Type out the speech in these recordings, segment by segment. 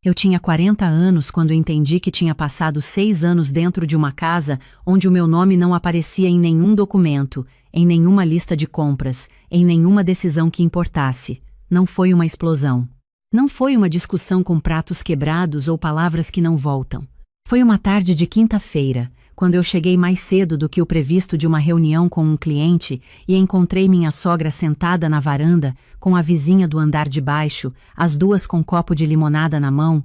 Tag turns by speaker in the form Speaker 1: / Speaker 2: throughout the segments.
Speaker 1: Eu tinha 40 anos quando entendi que tinha passado 6 anos dentro de uma casa onde o meu nome não aparecia em nenhum documento, em nenhuma lista de compras, em nenhuma decisão que importasse. Não foi uma explosão. Não foi uma discussão com pratos quebrados ou palavras que não voltam. Foi uma tarde de quinta-feira, quando eu cheguei mais cedo do que o previsto de uma reunião com um cliente e encontrei minha sogra sentada na varanda com a vizinha do andar de baixo, as duas com um copo de limonada na mão,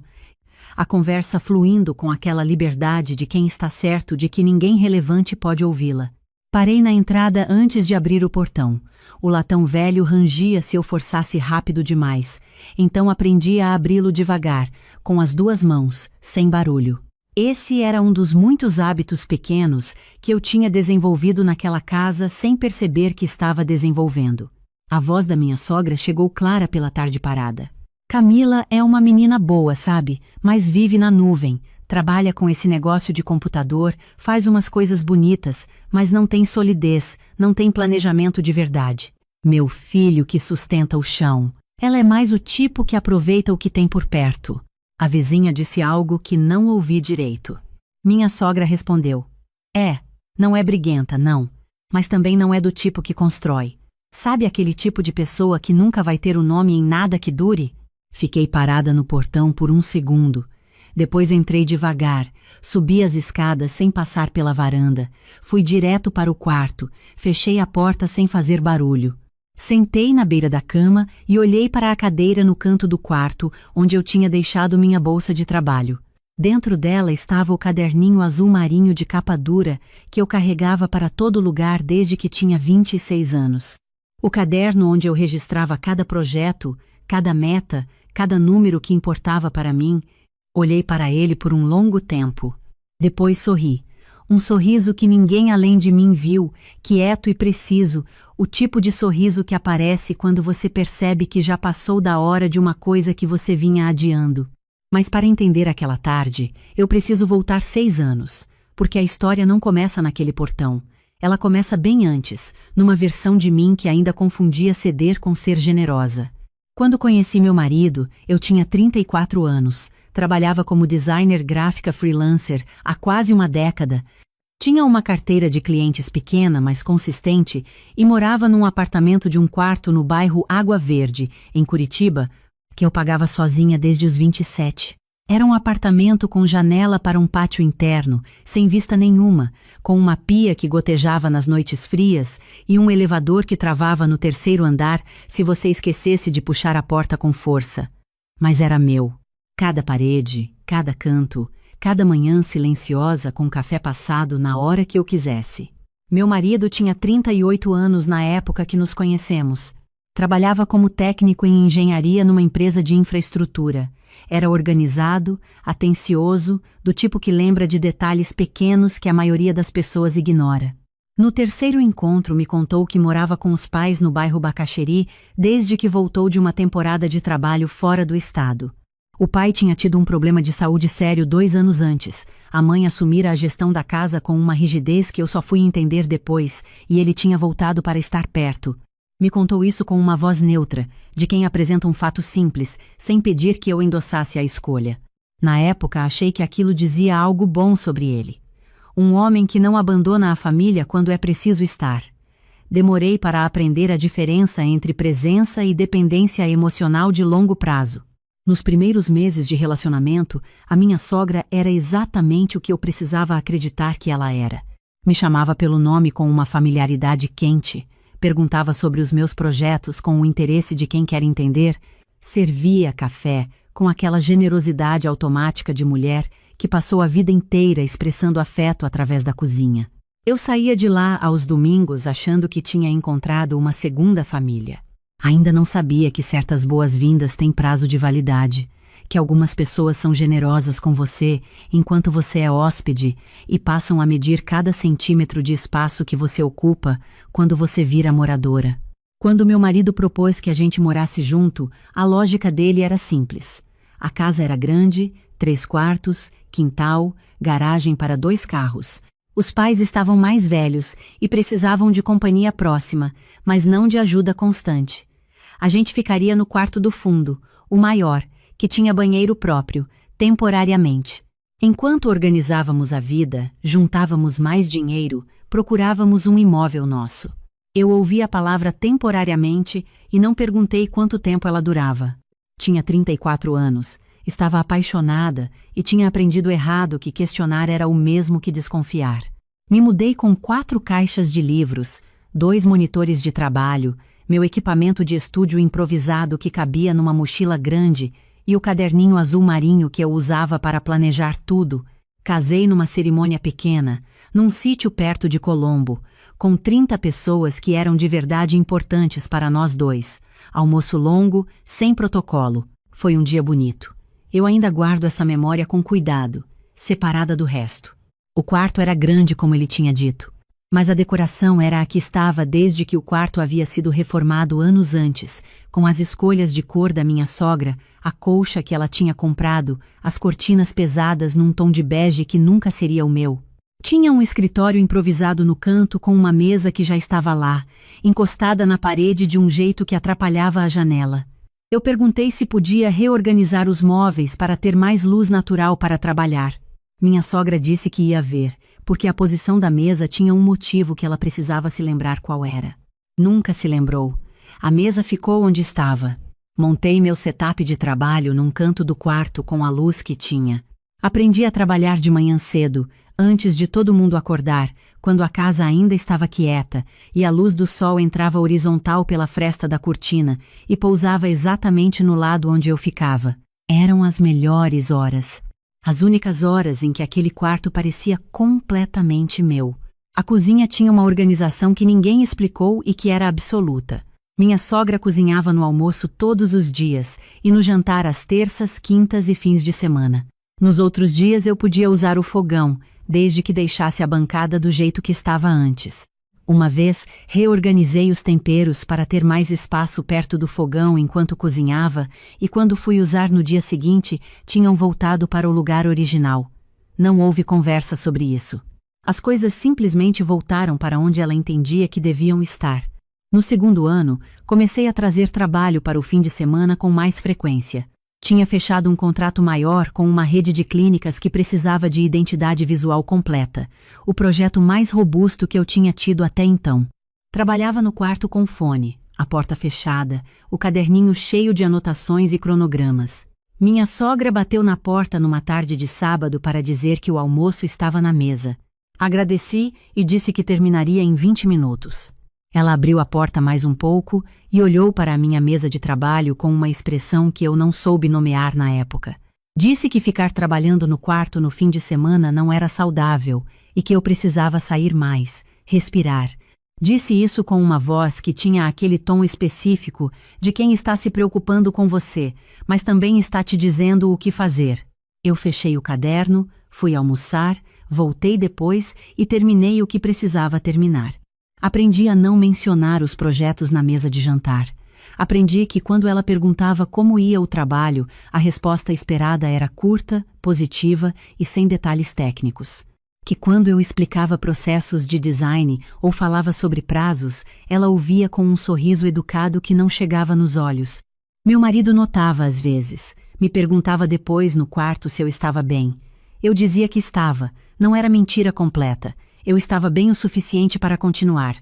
Speaker 1: a conversa fluindo com aquela liberdade de quem está certo de que ninguém relevante pode ouvi-la. Parei na entrada antes de abrir o portão. O latão velho rangia se eu forçasse rápido demais, então aprendi a abri-lo devagar, com as duas mãos, sem barulho. Esse era um dos muitos hábitos pequenos que eu tinha desenvolvido naquela casa sem perceber que estava desenvolvendo. A voz da minha sogra chegou clara pela tarde parada. Camila é uma menina boa, sabe? Mas vive na nuvem, trabalha com esse negócio de computador, faz umas coisas bonitas, mas não tem solidez, não tem planejamento de verdade. Meu filho que sustenta o chão. Ela é mais o tipo que aproveita o que tem por perto. A vizinha disse algo que não ouvi direito. Minha sogra respondeu: não é briguenta, não. Mas também não é do tipo que constrói. Sabe aquele tipo de pessoa que nunca vai ter o nome em nada que dure? Fiquei parada no portão por um segundo. Depois entrei devagar, subi as escadas sem passar pela varanda, fui direto para o quarto, fechei a porta sem fazer barulho. Sentei na beira da cama e olhei para a cadeira no canto do quarto, onde eu tinha deixado minha bolsa de trabalho. Dentro dela estava o caderninho azul marinho de capa dura que eu carregava para todo lugar desde que tinha 26 anos. O caderno onde eu registrava cada projeto, cada meta, cada número que importava para mim. Olhei para ele por um longo tempo. Depois sorri. Um sorriso que ninguém além de mim viu, quieto e preciso, o tipo de sorriso que aparece quando você percebe que já passou da hora de uma coisa que você vinha adiando. Mas para entender aquela tarde, eu preciso voltar 6 anos, porque a história não começa naquele portão. Ela começa bem antes, numa versão de mim que ainda confundia ceder com ser generosa. Quando conheci meu marido, eu tinha 34 anos, trabalhava como designer gráfica freelancer há quase uma década, tinha uma carteira de clientes pequena, mas consistente, e morava num apartamento de um quarto no bairro Água Verde, em Curitiba, que eu pagava sozinha desde os 27. Era um apartamento com janela para um pátio interno, sem vista nenhuma, com uma pia que gotejava nas noites frias e um elevador que travava no 3º andar se você esquecesse de puxar a porta com força. Mas era meu. Cada parede, cada canto, cada manhã silenciosa com café passado na hora que eu quisesse. Meu marido tinha 38 anos na época que nos conhecemos. Trabalhava como técnico em engenharia numa empresa de infraestrutura. Era organizado, atencioso, do tipo que lembra de detalhes pequenos que a maioria das pessoas ignora. No 3º encontro me contou que morava com os pais no bairro Bacaxeri desde que voltou de uma temporada de trabalho fora do estado. O pai tinha tido um problema de saúde sério 2 anos antes. A mãe assumira a gestão da casa com uma rigidez que eu só fui entender depois, e ele tinha voltado para estar perto. Me contou isso com uma voz neutra, de quem apresenta um fato simples, sem pedir que eu endossasse a escolha. Na época, achei que aquilo dizia algo bom sobre ele. Um homem que não abandona a família quando é preciso estar. Demorei para aprender a diferença entre presença e dependência emocional de longo prazo. Nos primeiros meses de relacionamento, a minha sogra era exatamente o que eu precisava acreditar que ela era. Me chamava pelo nome com uma familiaridade quente. Perguntava sobre os meus projetos com o interesse de quem quer entender, servia café com aquela generosidade automática de mulher que passou a vida inteira expressando afeto através da cozinha. Eu saía de lá aos domingos achando que tinha encontrado uma segunda família. Ainda não sabia que certas boas-vindas têm prazo de validade, que algumas pessoas são generosas com você enquanto você é hóspede e passam a medir cada centímetro de espaço que você ocupa quando você vira moradora. Quando meu marido propôs que a gente morasse junto, a lógica dele era simples. A casa era grande, 3 quartos, quintal, garagem para 2 carros. Os pais estavam mais velhos e precisavam de companhia próxima, mas não de ajuda constante. A gente ficaria no quarto do fundo, o maior, que tinha banheiro próprio, temporariamente. Enquanto organizávamos a vida, juntávamos mais dinheiro, procurávamos um imóvel nosso. Eu ouvi a palavra temporariamente e não perguntei quanto tempo ela durava. Tinha 34 anos, estava apaixonada e tinha aprendido errado que questionar era o mesmo que desconfiar. Me mudei com 4 caixas de livros, 2 monitores de trabalho, meu equipamento de estúdio improvisado que cabia numa mochila grande e o caderninho azul marinho que eu usava para planejar tudo. Casei numa cerimônia pequena, num sítio perto de Colombo, com 30 pessoas que eram de verdade importantes para nós dois. Almoço longo, sem protocolo. Foi um dia bonito. Eu ainda guardo essa memória com cuidado, separada do resto. O quarto era grande como ele tinha dito, mas a decoração era a que estava desde que o quarto havia sido reformado anos antes, com as escolhas de cor da minha sogra, a colcha que ela tinha comprado, as cortinas pesadas num tom de bege que nunca seria o meu. Tinha um escritório improvisado no canto com uma mesa que já estava lá, encostada na parede de um jeito que atrapalhava a janela. Eu perguntei se podia reorganizar os móveis para ter mais luz natural para trabalhar. Minha sogra disse que ia ver, porque a posição da mesa tinha um motivo que ela precisava se lembrar qual era. Nunca se lembrou. A mesa ficou onde estava. Montei meu setup de trabalho num canto do quarto com a luz que tinha. Aprendi a trabalhar de manhã cedo, antes de todo mundo acordar, quando a casa ainda estava quieta e a luz do sol entrava horizontal pela fresta da cortina e pousava exatamente no lado onde eu ficava. Eram as melhores horas. As únicas horas em que aquele quarto parecia completamente meu. A cozinha tinha uma organização que ninguém explicou e que era absoluta. Minha sogra cozinhava no almoço todos os dias e no jantar às terças, quintas e fins de semana. Nos outros dias eu podia usar o fogão, desde que deixasse a bancada do jeito que estava antes. Uma vez, reorganizei os temperos para ter mais espaço perto do fogão enquanto cozinhava, e quando fui usar no dia seguinte, tinham voltado para o lugar original. Não houve conversa sobre isso. As coisas simplesmente voltaram para onde ela entendia que deviam estar. No segundo ano, comecei a trazer trabalho para o fim de semana com mais frequência. Tinha fechado um contrato maior com uma rede de clínicas que precisava de identidade visual completa, o projeto mais robusto que eu tinha tido até então. Trabalhava no quarto com fone, a porta fechada, o caderninho cheio de anotações e cronogramas. Minha sogra bateu na porta numa tarde de sábado para dizer que o almoço estava na mesa. Agradeci e disse que terminaria em 20 minutos. Ela abriu a porta mais um pouco e olhou para a minha mesa de trabalho com uma expressão que eu não soube nomear na época. Disse que ficar trabalhando no quarto no fim de semana não era saudável e que eu precisava sair mais, respirar. Disse isso com uma voz que tinha aquele tom específico de quem está se preocupando com você, mas também está te dizendo o que fazer. Eu fechei o caderno, fui almoçar, voltei depois e terminei o que precisava terminar. Aprendi a não mencionar os projetos na mesa de jantar. Aprendi que quando ela perguntava como ia o trabalho, a resposta esperada era curta, positiva e sem detalhes técnicos. Que quando eu explicava processos de design ou falava sobre prazos, ela ouvia com um sorriso educado que não chegava nos olhos. Meu marido notava às vezes. Me perguntava depois no quarto se eu estava bem. Eu dizia que estava. Não era mentira completa. Eu estava bem o suficiente para continuar.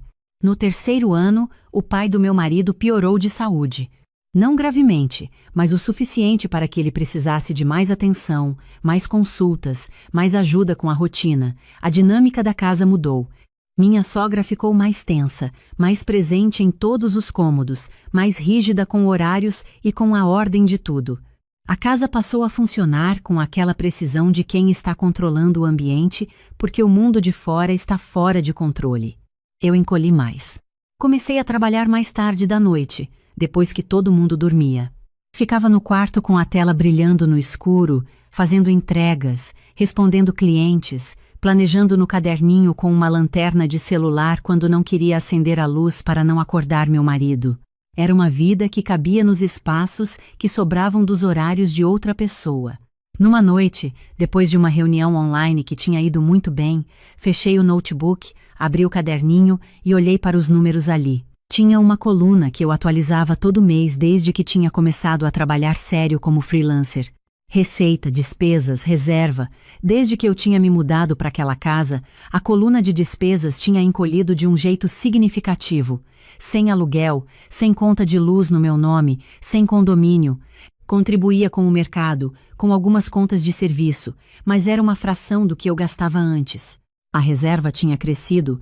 Speaker 1: No terceiro ano, o pai do meu marido piorou de saúde. Não gravemente, mas o suficiente para que ele precisasse de mais atenção, mais consultas, mais ajuda com a rotina. A dinâmica da casa mudou. Minha sogra ficou mais tensa, mais presente em todos os cômodos, mais rígida com horários e com a ordem de tudo. A casa passou a funcionar com aquela precisão de quem está controlando o ambiente, porque o mundo de fora está fora de controle. Eu encolhi mais. Comecei a trabalhar mais tarde da noite, depois que todo mundo dormia. Ficava no quarto com a tela brilhando no escuro, fazendo entregas, respondendo clientes, planejando no caderninho com uma lanterna de celular quando não queria acender a luz para não acordar meu marido. Era uma vida que cabia nos espaços que sobravam dos horários de outra pessoa. Numa noite, depois de uma reunião online que tinha ido muito bem, fechei o notebook, abri o caderninho e olhei para os números ali. Tinha uma coluna que eu atualizava todo mês desde que tinha começado a trabalhar sério como freelancer. Receita, despesas, reserva. Desde que eu tinha me mudado para aquela casa, a coluna de despesas tinha encolhido de um jeito significativo. Sem aluguel, sem conta de luz no meu nome, sem condomínio. Contribuía com o mercado, com algumas contas de serviço, mas era uma fração do que eu gastava antes. A reserva tinha crescido.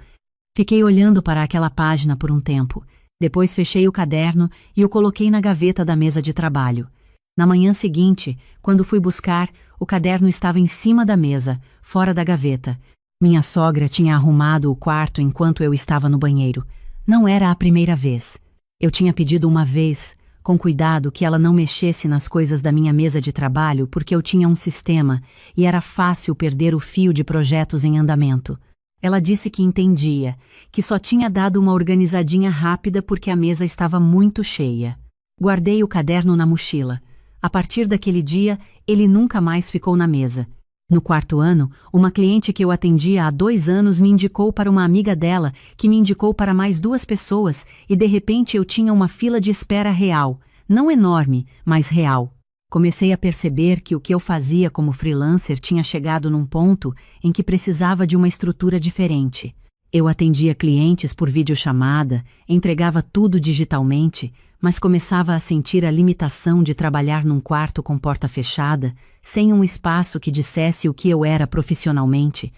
Speaker 1: Fiquei olhando para aquela página por um tempo. Depois fechei o caderno e o coloquei na gaveta da mesa de trabalho. Na manhã seguinte, quando fui buscar, o caderno estava em cima da mesa, fora da gaveta. Minha sogra tinha arrumado o quarto enquanto eu estava no banheiro. Não era a primeira vez. Eu tinha pedido uma vez, com cuidado, que ela não mexesse nas coisas da minha mesa de trabalho porque eu tinha um sistema e era fácil perder o fio de projetos em andamento. Ela disse que entendia, que só tinha dado uma organizadinha rápida porque a mesa estava muito cheia. Guardei o caderno na mochila. A partir daquele dia, ele nunca mais ficou na mesa. No quarto ano, uma cliente que eu atendia há 2 anos me indicou para uma amiga dela, que me indicou para mais 2 pessoas, e de repente eu tinha uma fila de espera real, não enorme, mas real. Comecei a perceber que o que eu fazia como freelancer tinha chegado num ponto em que precisava de uma estrutura diferente. Eu atendia clientes por videochamada, entregava tudo digitalmente, mas começava a sentir a limitação de trabalhar num quarto com porta fechada, sem um espaço que dissesse o que eu era profissionalmente.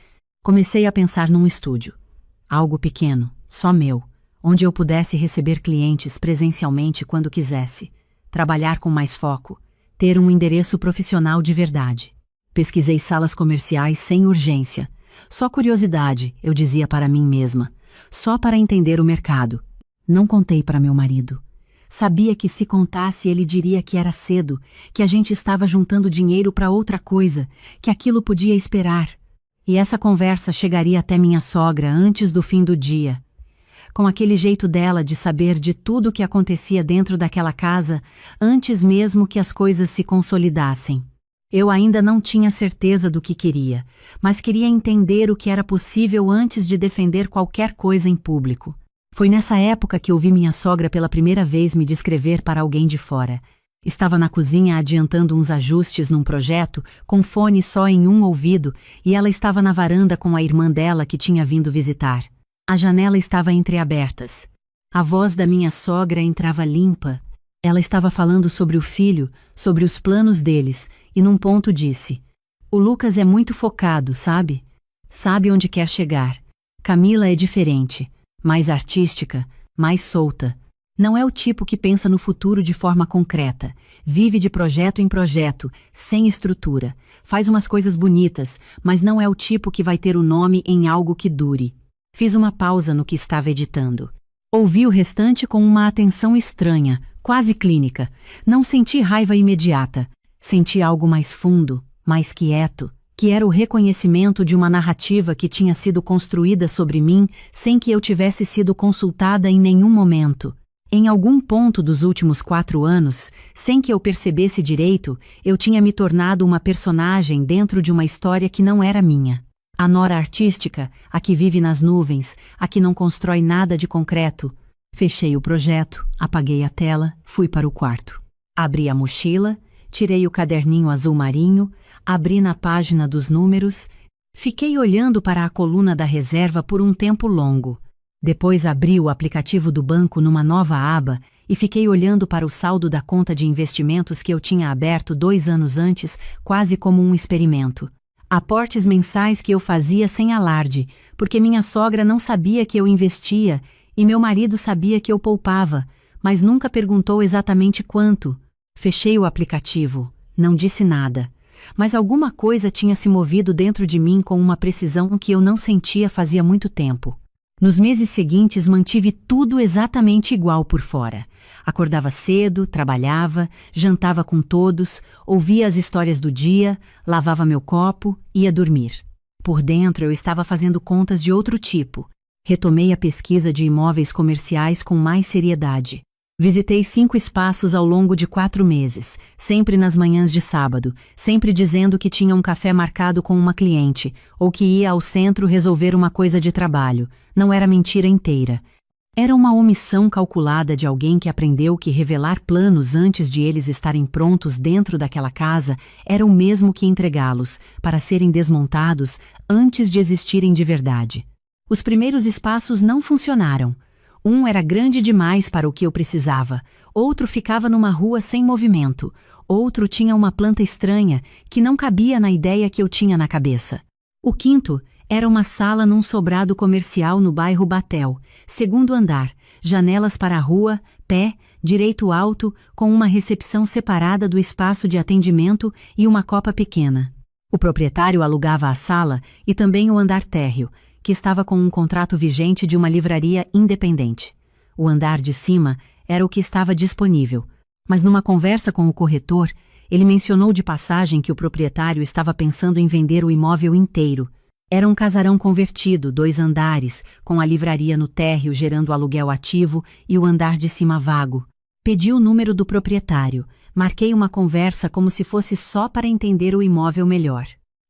Speaker 1: Comecei a pensar num estúdio. Algo pequeno, só meu, onde eu pudesse receber clientes presencialmente quando quisesse, trabalhar com mais foco, ter um endereço profissional de verdade. Pesquisei salas comerciais sem urgência. Só curiosidade, eu dizia para mim mesma. Só para entender o mercado. Não contei para meu marido. Sabia que se contasse ele diria que era cedo, que a gente estava juntando dinheiro para outra coisa, que aquilo podia esperar. E essa conversa chegaria até minha sogra antes do fim do dia. Com aquele jeito dela de saber de tudo o que acontecia dentro daquela casa, antes mesmo que as coisas se consolidassem. Eu ainda não tinha certeza do que queria, mas queria entender o que era possível antes de defender qualquer coisa em público. Foi nessa época que ouvi minha sogra pela primeira vez me descrever para alguém de fora. Estava na cozinha adiantando uns ajustes num projeto, com fone só em um ouvido, e ela estava na varanda com a irmã dela que tinha vindo visitar. A janela estava entreabertas. A voz da minha sogra entrava limpa. Ela estava falando sobre o filho, sobre os planos deles, e num ponto disse: "O Lucas é muito focado, sabe? Sabe onde quer chegar. Camila é diferente, mais artística, mais solta. Não é o tipo que pensa no futuro de forma concreta. Vive de projeto em projeto, sem estrutura. Faz umas coisas bonitas, mas não é o tipo que vai ter o nome em algo que dure." Fiz uma pausa no que estava editando. Ouvi o restante com uma atenção estranha, quase clínica. Não senti raiva imediata. Senti algo mais fundo, mais quieto, que era o reconhecimento de uma narrativa que tinha sido construída sobre mim sem que eu tivesse sido consultada em nenhum momento. Em algum ponto dos últimos 4 anos, sem que eu percebesse direito, eu tinha me tornado uma personagem dentro de uma história que não era minha. A nora artística, a que vive nas nuvens, a que não constrói nada de concreto. Fechei o projeto, apaguei a tela, fui para o quarto. Abri a mochila, tirei o caderninho azul marinho, abri na página dos números, fiquei olhando para a coluna da reserva por um tempo longo. Depois abri o aplicativo do banco numa nova aba e fiquei olhando para o saldo da conta de investimentos que eu tinha aberto 2 anos antes, quase como um experimento. Aportes mensais que eu fazia sem alarde, porque minha sogra não sabia que eu investia e meu marido sabia que eu poupava, mas nunca perguntou exatamente quanto. Fechei o aplicativo, não disse nada, mas alguma coisa tinha se movido dentro de mim com uma precisão que eu não sentia fazia muito tempo. Nos meses seguintes mantive tudo exatamente igual por fora. Acordava cedo, trabalhava, jantava com todos, ouvia as histórias do dia, lavava meu copo, ia dormir. Por dentro eu estava fazendo contas de outro tipo. Retomei a pesquisa de imóveis comerciais com mais seriedade. Visitei 5 espaços ao longo de 4 meses, sempre nas manhãs de sábado, sempre dizendo que tinha um café marcado com uma cliente, ou que ia ao centro resolver uma coisa de trabalho. Não era mentira inteira. Era uma omissão calculada de alguém que aprendeu que revelar planos antes de eles estarem prontos dentro daquela casa era o mesmo que entregá-los, para serem desmontados antes de existirem de verdade. Os primeiros espaços não funcionaram. Um era grande demais para o que eu precisava, outro ficava numa rua sem movimento, outro tinha uma planta estranha que não cabia na ideia que eu tinha na cabeça. O quinto era uma sala num sobrado comercial no bairro Batel, segundo andar, janelas para a rua, pé, direito alto, com uma recepção separada do espaço de atendimento e uma copa pequena. O proprietário alugava a sala e também o andar térreo, que estava com um contrato vigente de uma livraria independente. O andar de cima era o que estava disponível, mas numa conversa com o corretor, ele mencionou de passagem que o proprietário estava pensando em vender o imóvel inteiro. Era um casarão convertido, 2 andares, com a livraria no térreo gerando aluguel ativo e o andar de cima vago. Pedi o número do proprietário, marquei uma conversa como se fosse só para entender o imóvel melhor.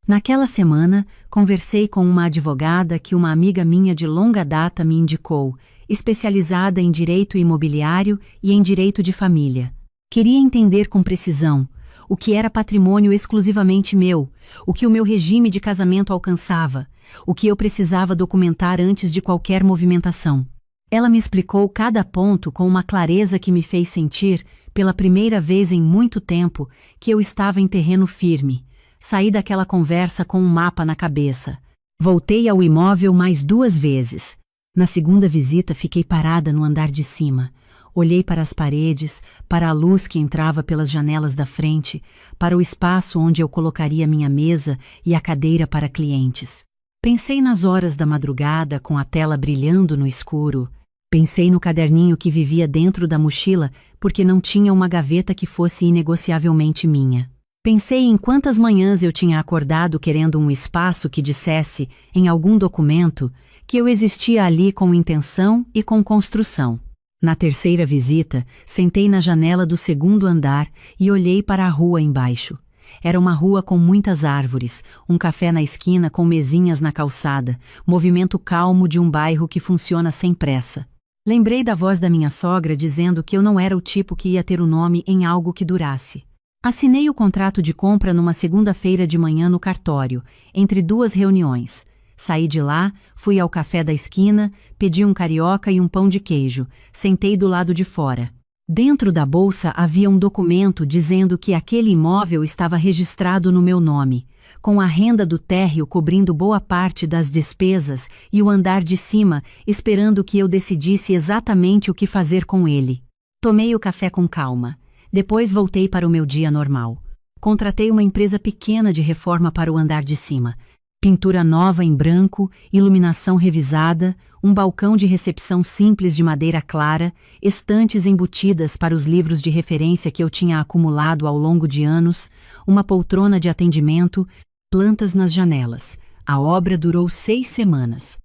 Speaker 1: Naquela semana, conversei com uma advogada que uma amiga minha de longa data me indicou, especializada em direito imobiliário e em direito de família. Queria entender com precisão o que era patrimônio exclusivamente meu, o que o meu regime de casamento alcançava, o que eu precisava documentar antes de qualquer movimentação. Ela me explicou cada ponto com uma clareza que me fez sentir, pela primeira vez em muito tempo, que eu estava em terreno firme. Saí daquela conversa com um mapa na cabeça. Voltei ao imóvel mais 2 vezes. Na segunda visita fiquei parada no andar de cima. Olhei para as paredes, para a luz que entrava pelas janelas da frente, para o espaço onde eu colocaria minha mesa e a cadeira para clientes. Pensei nas horas da madrugada com a tela brilhando no escuro. Pensei no caderninho que vivia dentro da mochila porque não tinha uma gaveta que fosse inegociavelmente minha. Pensei em quantas manhãs eu tinha acordado querendo um espaço que dissesse, em algum documento, que eu existia ali com intenção e com construção. Na terceira visita, sentei na janela do 2º andar e olhei para a rua embaixo. Era uma rua com muitas árvores, um café na esquina com mesinhas na calçada, movimento calmo de um bairro que funciona sem pressa. Lembrei da voz da minha sogra dizendo que eu não era o tipo que ia ter o nome em algo que durasse. Assinei o contrato de compra numa segunda-feira de manhã no cartório, entre 2 reuniões. Saí de lá, fui ao café da esquina, pedi um carioca e um pão de queijo, sentei do lado de fora. Dentro da bolsa havia um documento dizendo que aquele imóvel estava registrado no meu nome, com a renda do térreo cobrindo boa parte das despesas e o andar de cima esperando que eu decidisse exatamente o que fazer com ele. Tomei o café com calma. Depois voltei para o meu dia normal. Contratei uma empresa pequena de reforma para o andar de cima. Pintura nova em branco, iluminação revisada, um balcão de recepção simples de madeira clara, estantes embutidas para os livros de referência que eu tinha acumulado ao longo de anos, uma poltrona de atendimento, plantas nas janelas. A obra durou 6 semanas.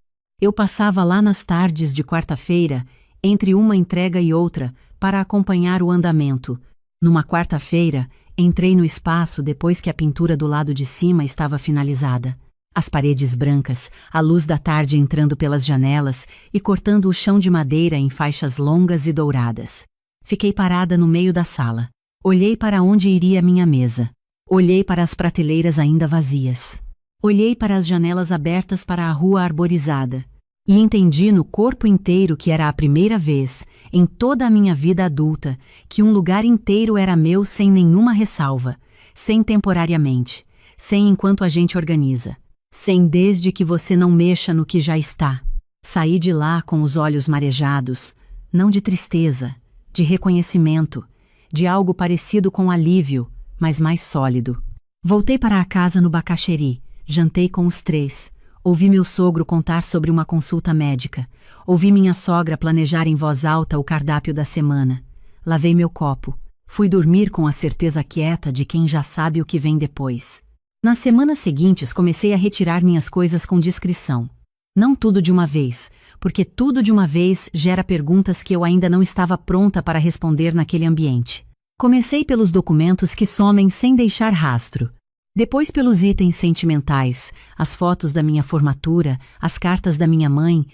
Speaker 1: Eu passava lá nas tardes de quarta-feira, entre uma entrega e outra, para acompanhar o andamento. Numa quarta-feira, entrei no espaço depois que a pintura do lado de cima estava finalizada. As paredes brancas, a luz da tarde entrando pelas janelas e cortando o chão de madeira em faixas longas e douradas. Fiquei parada no meio da sala. Olhei para onde iria minha mesa. Olhei para as prateleiras ainda vazias. Olhei para as janelas abertas para a rua arborizada. E entendi no corpo inteiro que era a primeira vez, em toda a minha vida adulta, que um lugar inteiro era meu sem nenhuma ressalva, sem temporariamente, sem enquanto a gente organiza. Sem desde que você não mexa no que já está. Saí de lá com os olhos marejados, não de tristeza, de reconhecimento, de algo parecido com alívio, mas mais sólido. Voltei para a casa no Bacaxeri, jantei com os 3, ouvi meu sogro contar sobre uma consulta médica, ouvi minha sogra planejar em voz alta o cardápio da semana. Lavei meu copo, fui dormir com a certeza quieta de quem já sabe o que vem depois. Nas semanas seguintes comecei a retirar minhas coisas com discrição. Não tudo de uma vez, porque tudo de uma vez gera perguntas que eu ainda não estava pronta para responder naquele ambiente. Comecei pelos documentos que somem sem deixar rastro. Depois pelos itens sentimentais, as fotos da minha formatura, as cartas da minha mãe,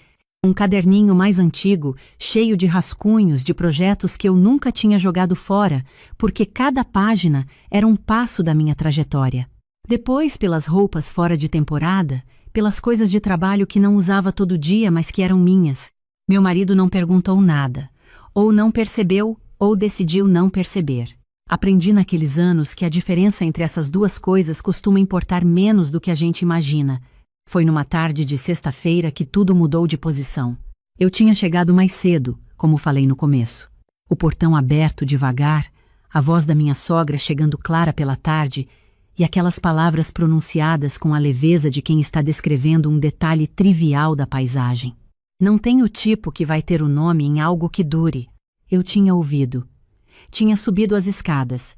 Speaker 1: Um caderninho mais antigo, cheio de rascunhos de projetos que eu nunca tinha jogado fora, porque cada página era um passo da minha trajetória. Depois, pelas roupas fora de temporada, pelas coisas de trabalho que não usava todo dia, mas que eram minhas. Meu marido não perguntou nada, ou não percebeu, ou decidiu não perceber. Aprendi naqueles anos que a diferença entre essas duas coisas costuma importar menos do que a gente imagina. Foi numa tarde de sexta-feira que tudo mudou de posição. Eu tinha chegado mais cedo, como falei no começo. O portão aberto devagar, a voz da minha sogra chegando clara pela tarde e aquelas palavras pronunciadas com a leveza de quem está descrevendo um detalhe trivial da paisagem. Não tem o tipo que vai ter o nome em algo que dure. Eu tinha ouvido. Tinha subido as escadas.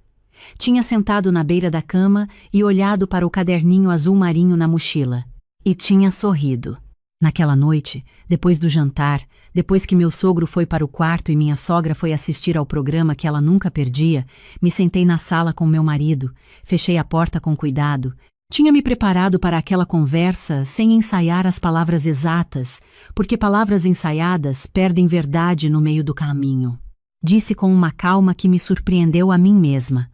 Speaker 1: Tinha sentado na beira da cama e olhado para o caderninho azul marinho na mochila. E tinha sorrido. Naquela noite, depois do jantar, depois que meu sogro foi para o quarto e minha sogra foi assistir ao programa que ela nunca perdia, me sentei na sala com meu marido, fechei a porta com cuidado. Tinha me preparado para aquela conversa sem ensaiar as palavras exatas, porque palavras ensaiadas perdem verdade no meio do caminho. Disse com uma calma que me surpreendeu a mim mesma.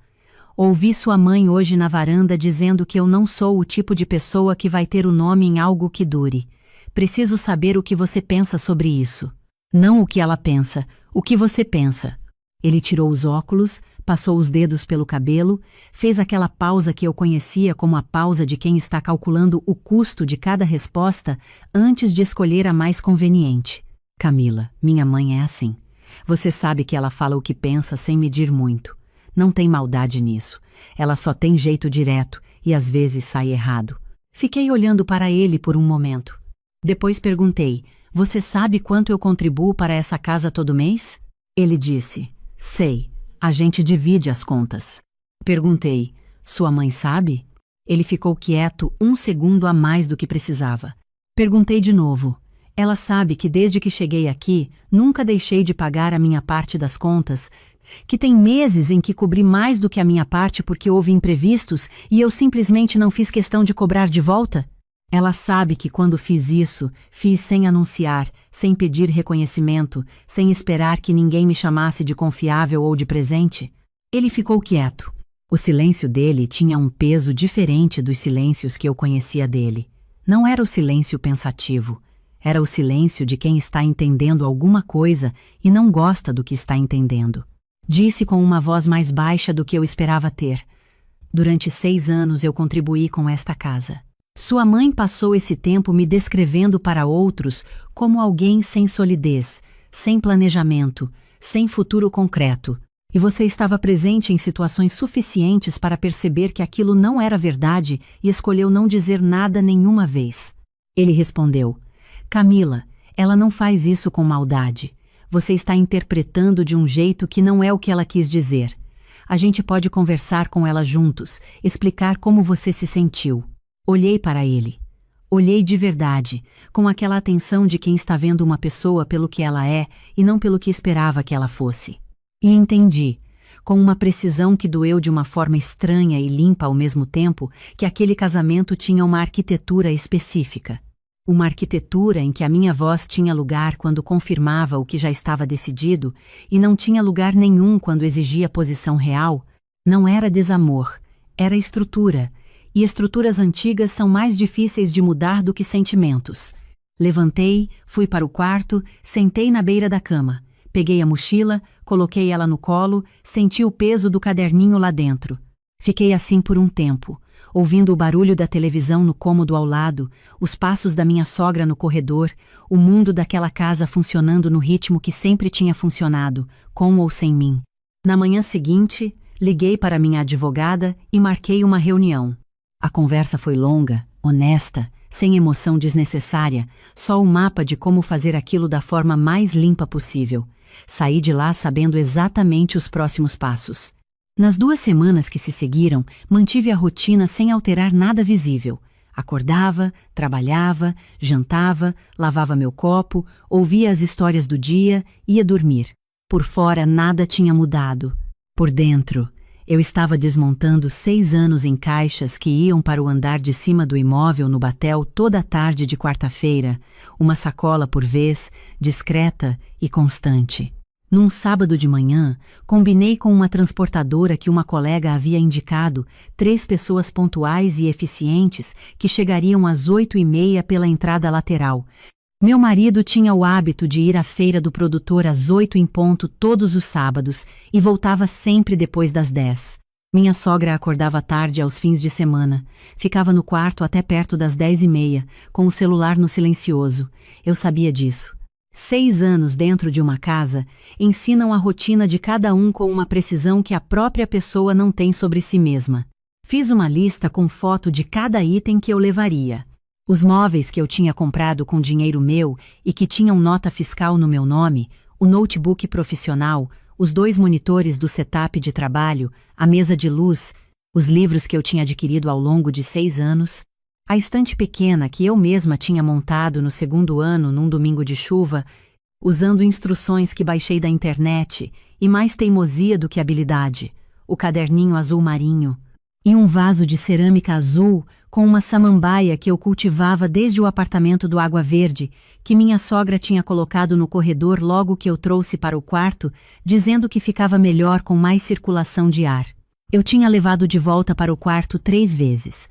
Speaker 1: Ouvi sua mãe hoje na varanda dizendo que eu não sou o tipo de pessoa que vai ter o nome em algo que dure. Preciso saber o que você pensa sobre isso. Não o que ela pensa, o que você pensa. Ele tirou os óculos, passou os dedos pelo cabelo, fez aquela pausa que eu conhecia como a pausa de quem está calculando o custo de cada resposta antes de escolher a mais conveniente. Camila, minha mãe é assim. Você sabe que ela fala o que pensa sem medir muito. Não tem maldade nisso. Ela só tem jeito direto e às vezes sai errado. Fiquei olhando para ele por um momento. Depois perguntei, você sabe quanto eu contribuo para essa casa todo mês? Ele disse, sei, a gente divide as contas. Perguntei, sua mãe sabe? Ele ficou quieto 1 segundo a mais do que precisava. Perguntei de novo. Ela sabe que desde que cheguei aqui, nunca deixei de pagar a minha parte das contas, que tem meses em que cobri mais do que a minha parte porque houve imprevistos e eu simplesmente não fiz questão de cobrar de volta? Ela sabe que quando fiz isso, fiz sem anunciar, sem pedir reconhecimento, sem esperar que ninguém me chamasse de confiável ou de presente? Ele ficou quieto. O silêncio dele tinha um peso diferente dos silêncios que eu conhecia dele. Não era o silêncio pensativo. Era o silêncio de quem está entendendo alguma coisa e não gosta do que está entendendo. Disse com uma voz mais baixa do que eu esperava ter. Durante 6 anos eu contribuí com esta casa. Sua mãe passou esse tempo me descrevendo para outros como alguém sem solidez, sem planejamento, sem futuro concreto. E você estava presente em situações suficientes para perceber que aquilo não era verdade e escolheu não dizer nada nenhuma vez. Ele respondeu, Camila, ela não faz isso com maldade. Você está interpretando de um jeito que não é o que ela quis dizer. A gente pode conversar com ela juntos, explicar como você se sentiu. Olhei para ele. Olhei de verdade, com aquela atenção de quem está vendo uma pessoa pelo que ela é e não pelo que esperava que ela fosse. E entendi, com uma precisão que doeu de uma forma estranha e limpa ao mesmo tempo, que aquele casamento tinha uma arquitetura específica. Uma arquitetura em que a minha voz tinha lugar quando confirmava o que já estava decidido e não tinha lugar nenhum quando exigia posição real. Não era desamor, era estrutura, e estruturas antigas são mais difíceis de mudar do que sentimentos. Levantei, fui para o quarto, sentei na beira da cama, peguei a mochila, coloquei ela no colo, senti o peso do caderninho lá dentro. Fiquei assim por um tempo, ouvindo o barulho da televisão no cômodo ao lado, os passos da minha sogra no corredor, o mundo daquela casa funcionando no ritmo que sempre tinha funcionado, com ou sem mim. Na manhã seguinte, liguei para minha advogada e marquei uma reunião. A conversa foi longa, honesta, sem emoção desnecessária, só o mapa de como fazer aquilo da forma mais limpa possível. Saí de lá sabendo exatamente os próximos passos. Nas 2 semanas que se seguiram, mantive a rotina sem alterar nada visível. Acordava, trabalhava, jantava, lavava meu copo, ouvia as histórias do dia, ia dormir. Por fora nada tinha mudado. Por dentro, Eu estava desmontando 6 anos em caixas que iam para o andar de cima do imóvel no Batel toda a tarde de quarta-feira, uma sacola por vez, discreta e constante. Num sábado de manhã, combinei com uma transportadora que uma colega havia indicado 3 pessoas pontuais e eficientes que chegariam às 8h30 pela entrada lateral. Meu marido tinha o hábito de ir à feira do produtor às 8 em ponto todos os sábados e voltava sempre depois das 10. Minha sogra acordava tarde aos fins de semana. Ficava no quarto até perto das 10h30, com o celular no silencioso. Eu sabia disso. 6 anos dentro de uma casa ensinam a rotina de cada um com uma precisão que a própria pessoa não tem sobre si mesma. Fiz uma lista com foto de cada item que eu levaria. Os móveis que eu tinha comprado com dinheiro meu e que tinham nota fiscal no meu nome, o notebook profissional, os 2 monitores do setup de trabalho, a mesa de luz, os livros que eu tinha adquirido ao longo de 6 anos, a estante pequena que eu mesma tinha montado no 2º ano num domingo de chuva, usando instruções que baixei da internet e mais teimosia do que habilidade, o caderninho azul marinho, e um vaso de cerâmica azul com uma samambaia que eu cultivava desde o apartamento do Água Verde, que minha sogra tinha colocado no corredor logo que eu trouxe para o quarto, dizendo que ficava melhor com mais circulação de ar. Eu tinha levado de volta para o quarto 3 vezes.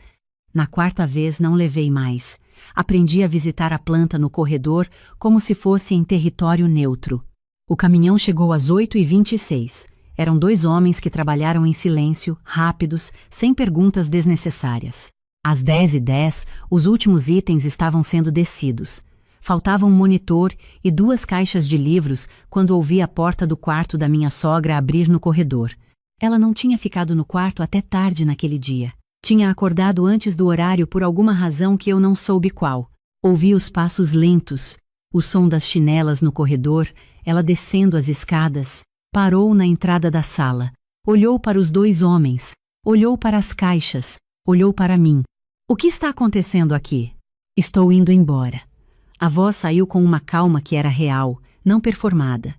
Speaker 1: Na 4ª vez não levei mais. Aprendi a visitar a planta no corredor como se fosse em território neutro. O caminhão chegou às 8h26. Eram 2 homens que trabalharam em silêncio, rápidos, sem perguntas desnecessárias. Às 10h10, os últimos itens estavam sendo descidos. Faltava um monitor e 2 caixas de livros quando ouvi a porta do quarto da minha sogra abrir no corredor. Ela não tinha ficado no quarto até tarde naquele dia. Tinha acordado antes do horário por alguma razão que eu não soube qual. Ouvi os passos lentos, o som das chinelas no corredor, ela descendo as escadas. Parou na entrada da sala. Olhou para os 2 homens. Olhou para as caixas. Olhou para mim. O que está acontecendo aqui? Estou indo embora. A voz saiu com uma calma que era real, não performada.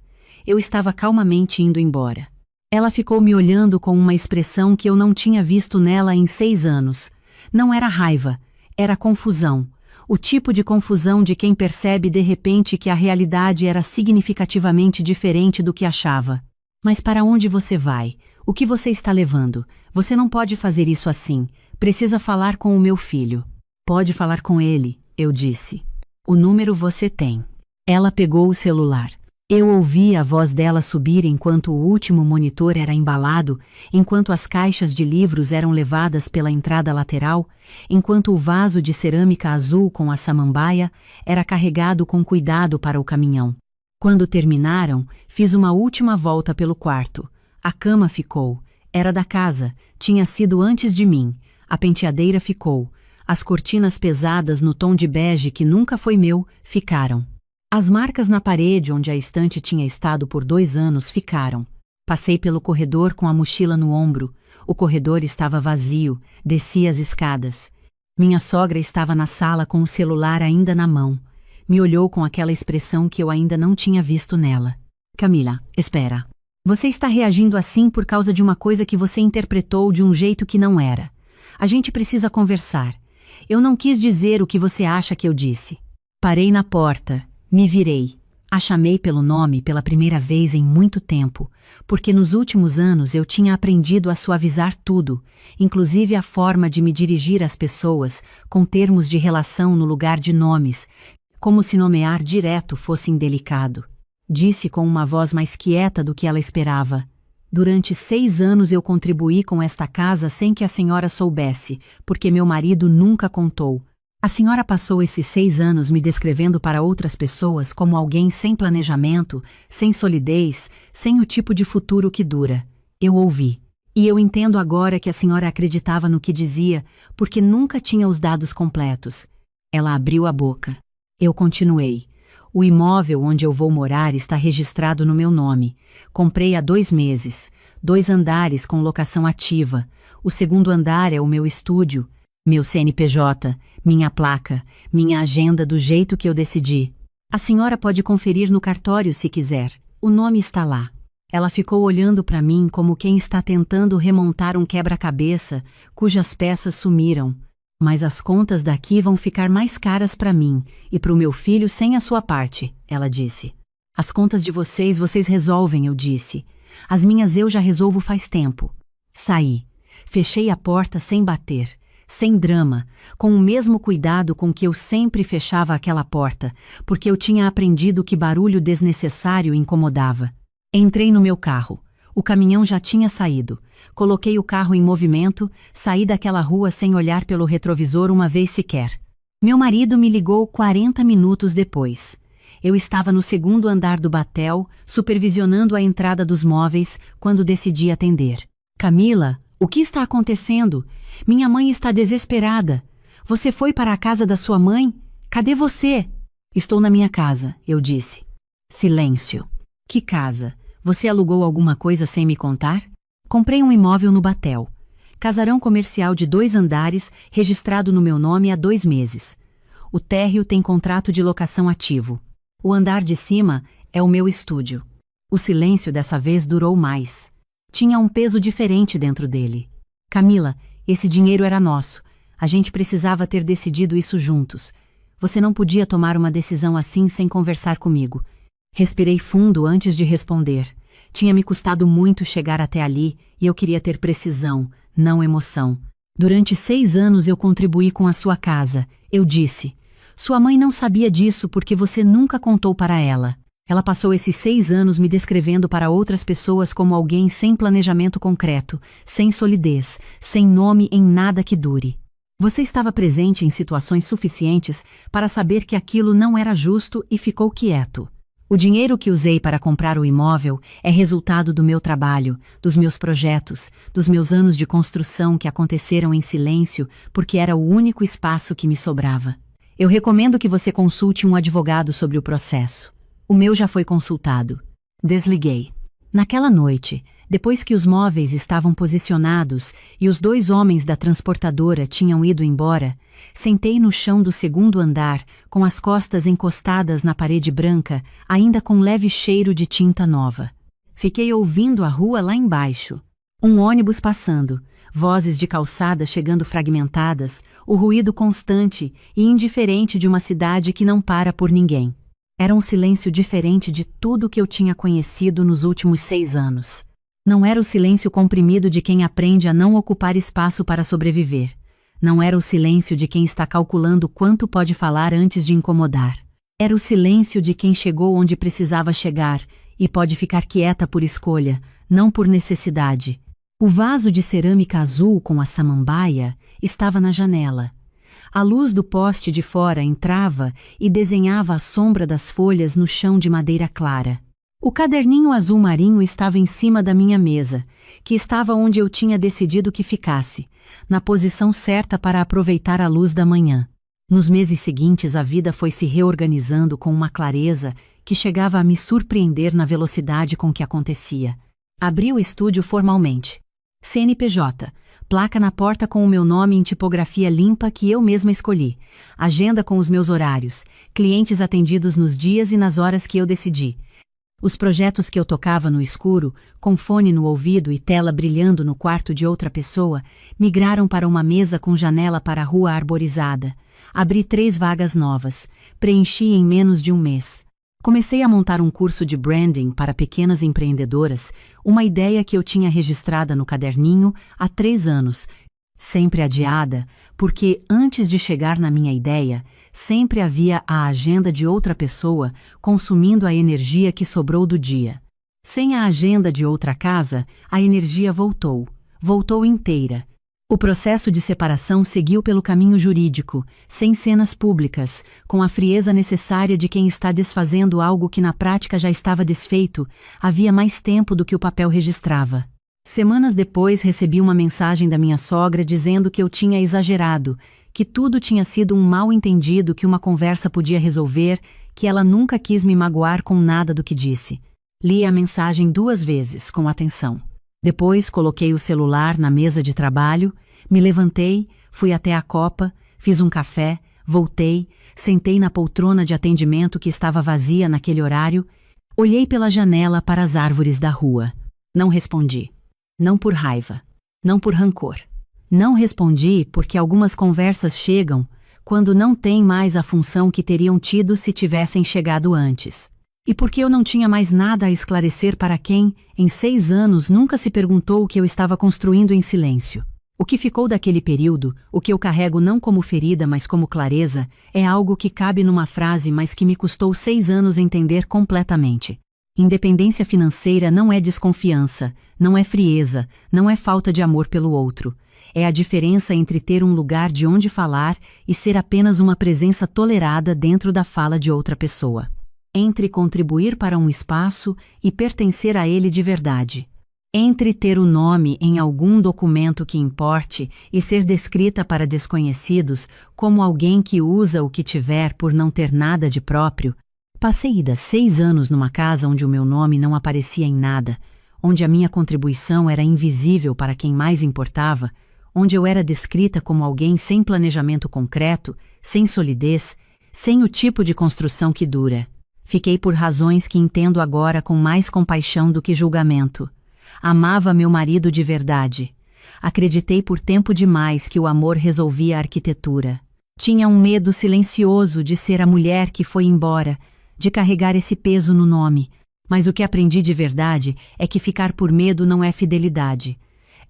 Speaker 1: Eu estava calmamente indo embora. Ela ficou me olhando com uma expressão que eu não tinha visto nela em 6 anos. Não era raiva, era confusão. O tipo de confusão de quem percebe de repente que a realidade era significativamente diferente do que achava. Mas para onde você vai? O que você está levando? Você não pode fazer isso assim. Precisa falar com o meu filho. Pode falar com ele, eu disse. O número você tem. Ela pegou o celular. Eu ouvi a voz dela subir enquanto o último monitor era embalado, enquanto as caixas de livros eram levadas pela entrada lateral, enquanto o vaso de cerâmica azul com a samambaia era carregado com cuidado para o caminhão. Quando terminaram, fiz uma última volta pelo quarto. A cama ficou. Era da casa. Tinha sido antes de mim. A penteadeira ficou. As cortinas pesadas no tom de bege que nunca foi meu, ficaram. As marcas na parede onde a estante tinha estado por 2 anos ficaram. Passei pelo corredor com a mochila no ombro. O corredor estava vazio, desci as escadas. Minha sogra estava na sala com o celular ainda na mão. Me olhou com aquela expressão que eu ainda não tinha visto nela. Camila, espera. Você está reagindo assim por causa de uma coisa que você interpretou de um jeito que não era. A gente precisa conversar. Eu não quis dizer o que você acha que eu disse. Parei na porta. Me virei. A chamei pelo nome pela primeira vez em muito tempo, porque nos últimos anos eu tinha aprendido a suavizar tudo, inclusive a forma de me dirigir às pessoas, com termos de relação no lugar de nomes, como se nomear direto fosse indelicado. Disse com uma voz mais quieta do que ela esperava. Durante 6 anos eu contribuí com esta casa sem que a senhora soubesse, porque meu marido nunca contou. A senhora passou esses 6 anos me descrevendo para outras pessoas como alguém sem planejamento, sem solidez, sem o tipo de futuro que dura. Eu ouvi. E eu entendo agora que a senhora acreditava no que dizia, porque nunca tinha os dados completos. Ela abriu a boca. Eu continuei. O imóvel onde eu vou morar está registrado no meu nome. Comprei há 2 meses. 2 andares com locação ativa. O 2º andar é o meu estúdio. Meu CNPJ, minha placa, minha agenda do jeito que eu decidi. A senhora pode conferir no cartório se quiser. O nome está lá. Ela ficou olhando para mim como quem está tentando remontar um quebra-cabeça cujas peças sumiram. Mas as contas daqui vão ficar mais caras para mim e para o meu filho sem a sua parte, ela disse. As contas de vocês resolvem, eu disse. As minhas eu já resolvo faz tempo. Saí. Fechei a porta sem bater, sem drama, com o mesmo cuidado com que eu sempre fechava aquela porta, porque eu tinha aprendido que barulho desnecessário incomodava. Entrei no meu carro. O caminhão já tinha saído. Coloquei o carro em movimento, saí daquela rua sem olhar pelo retrovisor uma vez sequer. Meu marido me ligou 40 minutos depois. Eu estava no segundo andar do batel, supervisionando a entrada dos móveis, quando decidi atender. Camila, o que está acontecendo? Minha mãe está desesperada. Você foi para a casa da sua mãe? Cadê você? Estou na minha casa, eu disse. Silêncio. Que casa? Você alugou alguma coisa sem me contar? Comprei um imóvel no Batel. Casarão comercial de 2 andares, registrado no meu nome há 2 meses. O térreo tem contrato de locação ativo. O andar de cima é o meu estúdio. O silêncio dessa vez durou mais. Tinha um peso diferente dentro dele. Camila, esse dinheiro era nosso. A gente precisava ter decidido isso juntos. Você não podia tomar uma decisão assim sem conversar comigo. Respirei fundo antes de responder. Tinha me custado muito chegar até ali e eu queria ter precisão, não emoção. Durante 6 anos eu contribuí com a sua casa, eu disse. Sua mãe não sabia disso porque você nunca contou para ela. Ela passou esses 6 anos me descrevendo para outras pessoas como alguém sem planejamento concreto, sem solidez, sem nome em nada que dure. Você estava presente em situações suficientes para saber que aquilo não era justo e ficou quieto. O dinheiro que usei para comprar o imóvel é resultado do meu trabalho, dos meus projetos, dos meus anos de construção que aconteceram em silêncio porque era o único espaço que me sobrava. Eu recomendo que você consulte um advogado sobre o processo. O meu já foi consultado. Desliguei. Naquela noite, depois que os móveis estavam posicionados e os 2 homens da transportadora tinham ido embora, sentei no chão do segundo andar, com as costas encostadas na parede branca, ainda com leve cheiro de tinta nova. Fiquei ouvindo a rua lá embaixo. Um ônibus passando, vozes de calçada chegando fragmentadas, o ruído constante e indiferente de uma cidade que não para por ninguém. Era um silêncio diferente de tudo que eu tinha conhecido nos últimos 6 anos. Não era o silêncio comprimido de quem aprende a não ocupar espaço para sobreviver. Não era o silêncio de quem está calculando quanto pode falar antes de incomodar. Era o silêncio de quem chegou onde precisava chegar e pode ficar quieta por escolha, não por necessidade. O vaso de cerâmica azul com a samambaia estava na janela. A luz do poste de fora entrava e desenhava a sombra das folhas no chão de madeira clara. O caderninho azul marinho estava em cima da minha mesa, que estava onde eu tinha decidido que ficasse, na posição certa para aproveitar a luz da manhã. Nos meses seguintes a vida foi se reorganizando com uma clareza que chegava a me surpreender na velocidade com que acontecia. Abri o estúdio formalmente. CNPJ, placa na porta com o meu nome em tipografia limpa que eu mesma escolhi, agenda com os meus horários, clientes atendidos nos dias e nas horas que eu decidi. Os projetos que eu tocava no escuro, com fone no ouvido e tela brilhando no quarto de outra pessoa, migraram para uma mesa com janela para a rua arborizada. Abri 3 vagas novas, preenchi em menos de um mês. Comecei a montar um curso de branding para pequenas empreendedoras, uma ideia que eu tinha registrada no caderninho há 3 anos, sempre adiada, porque antes de chegar na minha ideia, sempre havia a agenda de outra pessoa consumindo a energia que sobrou do dia. Sem a agenda de outra casa, a energia voltou inteira. O processo de separação seguiu pelo caminho jurídico, sem cenas públicas, com a frieza necessária de quem está desfazendo algo que na prática já estava desfeito, havia mais tempo do que o papel registrava. Semanas depois recebi uma mensagem da minha sogra dizendo que eu tinha exagerado, que tudo tinha sido um mal-entendido que uma conversa podia resolver, que ela nunca quis me magoar com nada do que disse. Li a mensagem 2 vezes, com atenção. Depois coloquei o celular na mesa de trabalho, me levantei, fui até a copa, fiz um café, voltei, sentei na poltrona de atendimento que estava vazia naquele horário. Olhei pela janela para as árvores da rua. Não respondi. Não por raiva. Não por rancor. Não respondi porque algumas conversas chegam quando não têm mais a função que teriam tido se tivessem chegado antes. E porque eu não tinha mais nada a esclarecer para quem, em 6 anos, nunca se perguntou o que eu estava construindo em silêncio. O que ficou daquele período, o que eu carrego não como ferida, mas como clareza, é algo que cabe numa frase, mas que me custou 6 anos entender completamente. Independência financeira não é desconfiança, não é frieza, não é falta de amor pelo outro. É a diferença entre ter um lugar de onde falar e ser apenas uma presença tolerada dentro da fala de outra pessoa. Entre contribuir para um espaço e pertencer a ele de verdade. Entre ter o nome em algum documento que importe e ser descrita para desconhecidos como alguém que usa o que tiver por não ter nada de próprio. Passei 6 anos numa casa onde o meu nome não aparecia em nada, onde a minha contribuição era invisível para quem mais importava, onde eu era descrita como alguém sem planejamento concreto, sem solidez, sem o tipo de construção que dura. Fiquei por razões que entendo agora com mais compaixão do que julgamento. Amava meu marido de verdade. Acreditei por tempo demais que o amor resolvia a arquitetura. Tinha um medo silencioso de ser a mulher que foi embora, de carregar esse peso no nome. Mas o que aprendi de verdade é que ficar por medo não é fidelidade.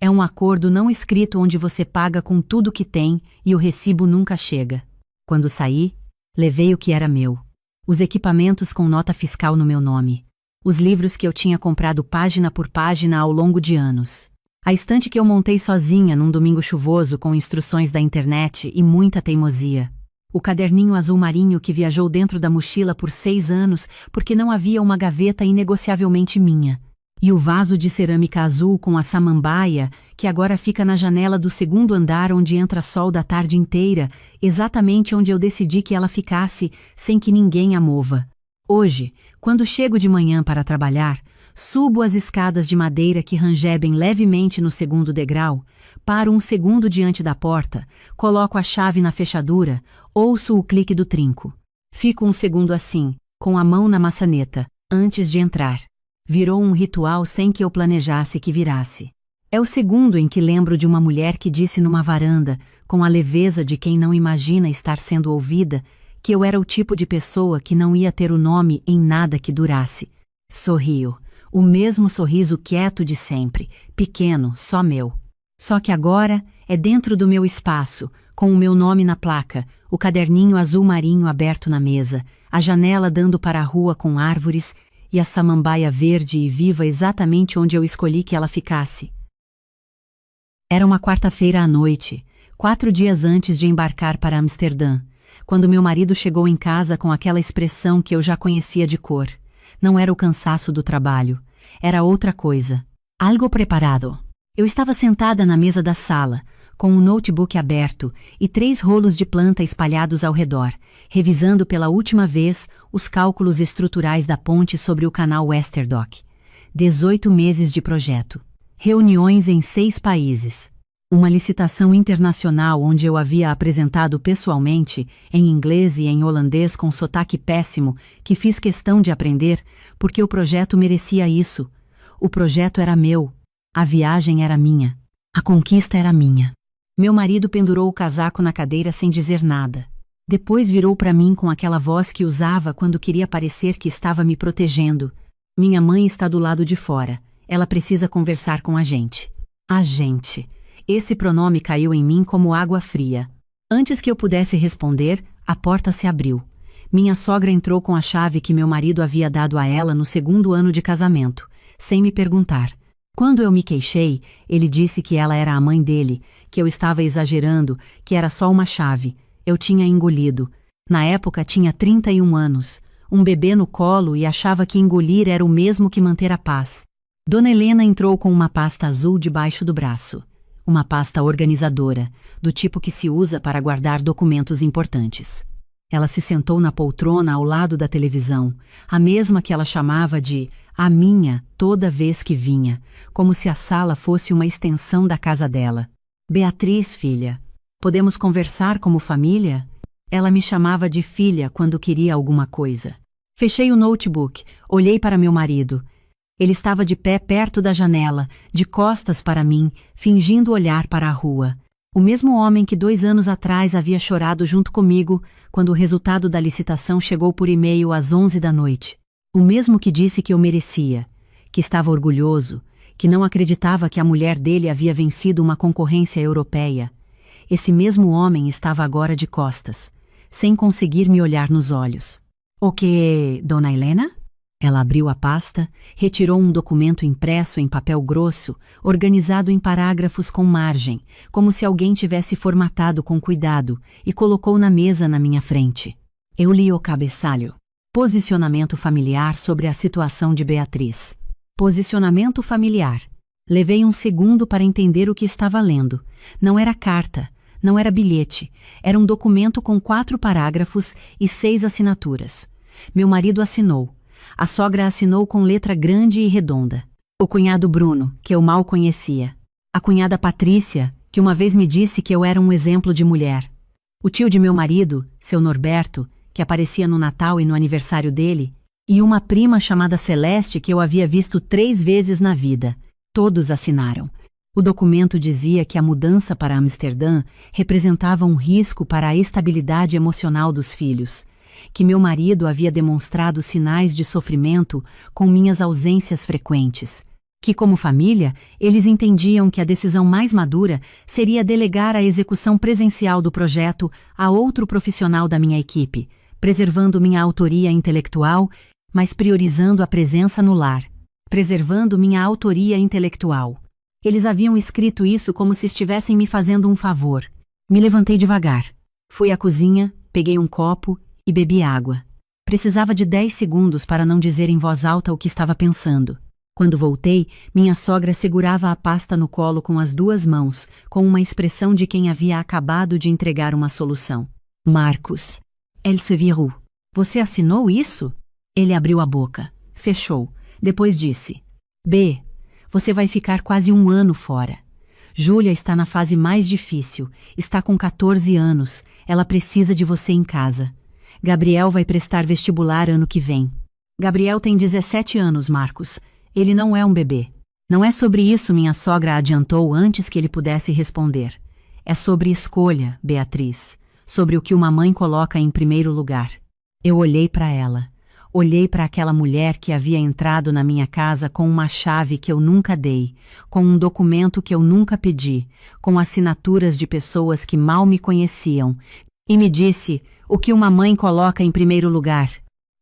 Speaker 1: É um acordo não escrito onde você paga com tudo que tem e o recibo nunca chega. Quando saí, levei o que era meu. Os equipamentos com nota fiscal no meu nome. Os livros que eu tinha comprado página por página ao longo de anos. A estante que eu montei sozinha num domingo chuvoso com instruções da internet e muita teimosia. O caderninho azul marinho que viajou dentro da mochila por 6 anos porque não havia uma gaveta inegociavelmente minha. E o vaso de cerâmica azul com a samambaia que agora fica na janela do 2º andar onde entra sol da tarde inteira, exatamente onde eu decidi que ela ficasse, sem que ninguém a mova. Hoje, quando chego de manhã para trabalhar, subo as escadas de madeira que rangebem levemente no 2º degrau, paro um segundo diante da porta, coloco a chave na fechadura, ouço o clique do trinco. Fico um segundo assim, com a mão na maçaneta, antes de entrar. Virou um ritual sem que eu planejasse que virasse. É o segundo em que lembro de uma mulher que disse numa varanda, com a leveza de quem não imagina estar sendo ouvida, que eu era o tipo de pessoa que não ia ter o nome em nada que durasse. Sorrio. O mesmo sorriso quieto de sempre, pequeno, só meu. Só que agora é dentro do meu espaço, com o meu nome na placa, o caderninho azul marinho aberto na mesa, a janela dando para a rua com árvores e a samambaia verde e viva exatamente onde eu escolhi que ela ficasse. Era uma quarta-feira à noite, 4 dias antes de embarcar para Amsterdã, quando meu marido chegou em casa com aquela expressão que eu já conhecia de cor. Não era o cansaço do trabalho, era outra coisa. Algo preparado. Eu estava sentada na mesa da sala, com um notebook aberto e 3 rolos de planta espalhados ao redor, revisando pela última vez os cálculos estruturais da ponte sobre o canal Westerdock. 18 meses de projeto. Reuniões em 6 países. Uma licitação internacional onde eu havia apresentado pessoalmente, em inglês e em holandês com sotaque péssimo, que fiz questão de aprender, porque o projeto merecia isso. O projeto era meu. A viagem era minha. A conquista era minha. Meu marido pendurou o casaco na cadeira sem dizer nada. Depois virou para mim com aquela voz que usava quando queria parecer que estava me protegendo. Minha mãe está do lado de fora. Ela precisa conversar com a gente. A gente. Esse pronome caiu em mim como água fria. Antes que eu pudesse responder, a porta se abriu. Minha sogra entrou com a chave que meu marido havia dado a ela no 2º ano de casamento, sem me perguntar. Quando eu me queixei, ele disse que ela era a mãe dele, que eu estava exagerando, que era só uma chave. Eu tinha engolido. Na época tinha 31 anos. Um bebê no colo e achava que engolir era o mesmo que manter a paz. Dona Helena entrou com uma pasta azul debaixo do braço. Uma pasta organizadora, do tipo que se usa para guardar documentos importantes. Ela se sentou na poltrona ao lado da televisão, a mesma que ela chamava de a minha toda vez que vinha, como se a sala fosse uma extensão da casa dela. Beatriz, filha, podemos conversar como família? Ela me chamava de filha quando queria alguma coisa. Fechei o notebook, olhei para meu marido. Ele estava de pé perto da janela, de costas para mim, fingindo olhar para a rua. O mesmo homem que 2 anos atrás havia chorado junto comigo quando o resultado da licitação chegou por e-mail às 11 da noite. O mesmo que disse que eu merecia, que estava orgulhoso, que não acreditava que a mulher dele havia vencido uma concorrência europeia. Esse mesmo homem estava agora de costas, sem conseguir me olhar nos olhos. O que, Dona Helena? Ela abriu a pasta, retirou um documento impresso em papel grosso, organizado em parágrafos com margem, como se alguém tivesse formatado com cuidado, e colocou na mesa na minha frente. Eu li o cabeçalho. Posicionamento familiar sobre a situação de Beatriz. Posicionamento familiar. Levei um segundo para entender o que estava lendo. Não era carta, não era bilhete, era um documento com 4 parágrafos e 6 assinaturas. Meu marido assinou. A sogra assinou com letra grande e redonda. O cunhado Bruno, que eu mal conhecia. A cunhada Patrícia, que uma vez me disse que eu era um exemplo de mulher. O tio de meu marido, seu Norberto, que aparecia no Natal e no aniversário dele, e uma prima chamada Celeste que eu havia visto 3 vezes na vida. Todos assinaram. O documento dizia que a mudança para Amsterdã representava um risco para a estabilidade emocional dos filhos, que meu marido havia demonstrado sinais de sofrimento com minhas ausências frequentes, que como família eles entendiam que a decisão mais madura seria delegar a execução presencial do projeto a outro profissional da minha equipe, preservando minha autoria intelectual, mas priorizando a presença no lar. Preservando minha autoria intelectual. Eles haviam escrito isso como se estivessem me fazendo um favor. Me levantei devagar. Fui à cozinha, peguei um copo e bebi água. Precisava de 10 segundos para não dizer em voz alta o que estava pensando. Quando voltei, minha sogra segurava a pasta no colo com as 2 mãos, com uma expressão de quem havia acabado de entregar uma solução. Marcos. Elle se virou. Você assinou isso? Ele abriu a boca. Fechou. Depois disse: B, você vai ficar quase 1 ano fora. Júlia está na fase mais difícil, está com 14 anos, ela precisa de você em casa. Gabriel vai prestar vestibular ano que vem. Gabriel tem 17 anos, Marcos. Ele não é um bebê. Não é sobre isso, minha sogra adiantou antes que ele pudesse responder. É sobre escolha, Beatriz. Sobre o que uma mãe coloca em primeiro lugar. Eu olhei para ela. Olhei para aquela mulher que havia entrado na minha casa com uma chave que eu nunca dei, com um documento que eu nunca pedi, com assinaturas de pessoas que mal me conheciam, e me disse o que uma mãe coloca em primeiro lugar.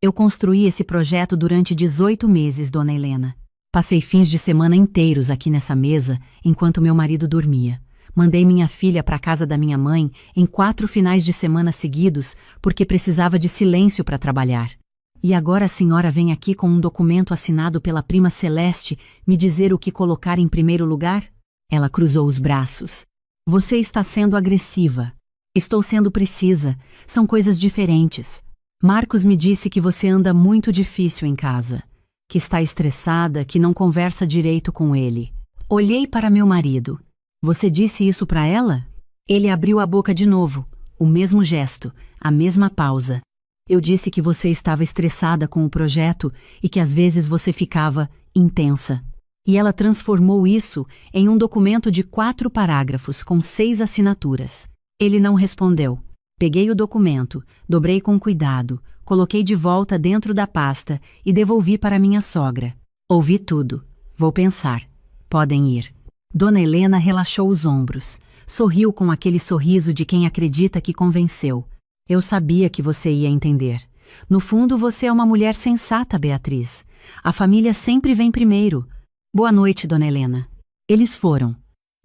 Speaker 1: Eu construí esse projeto durante 18 meses, Dona Helena. Passei fins de semana inteiros aqui nessa mesa, enquanto meu marido dormia. Mandei minha filha para a casa da minha mãe em 4 finais de semana seguidos, porque precisava de silêncio para trabalhar. E agora a senhora vem aqui com um documento assinado pela prima Celeste me dizer o que colocar em primeiro lugar? Ela cruzou os braços. Você está sendo agressiva. Estou sendo precisa. São coisas diferentes. Marcos me disse que você anda muito difícil em casa, que está estressada, que não conversa direito com ele. Olhei para meu marido. Você disse isso para ela? Ele abriu a boca de novo. O mesmo gesto, a mesma pausa. Eu disse que você estava estressada com o projeto e que às vezes você ficava intensa. E ela transformou isso em um documento de 4 parágrafos com 6 assinaturas. Ele não respondeu. Peguei o documento, dobrei com cuidado, coloquei de volta dentro da pasta e devolvi para minha sogra. Ouvi tudo. Vou pensar. Podem ir. Dona Helena relaxou os ombros. Sorriu com aquele sorriso de quem acredita que convenceu. Eu sabia que você ia entender. No fundo, você é uma mulher sensata, Beatriz. A família sempre vem primeiro. Boa noite, Dona Helena. Eles foram.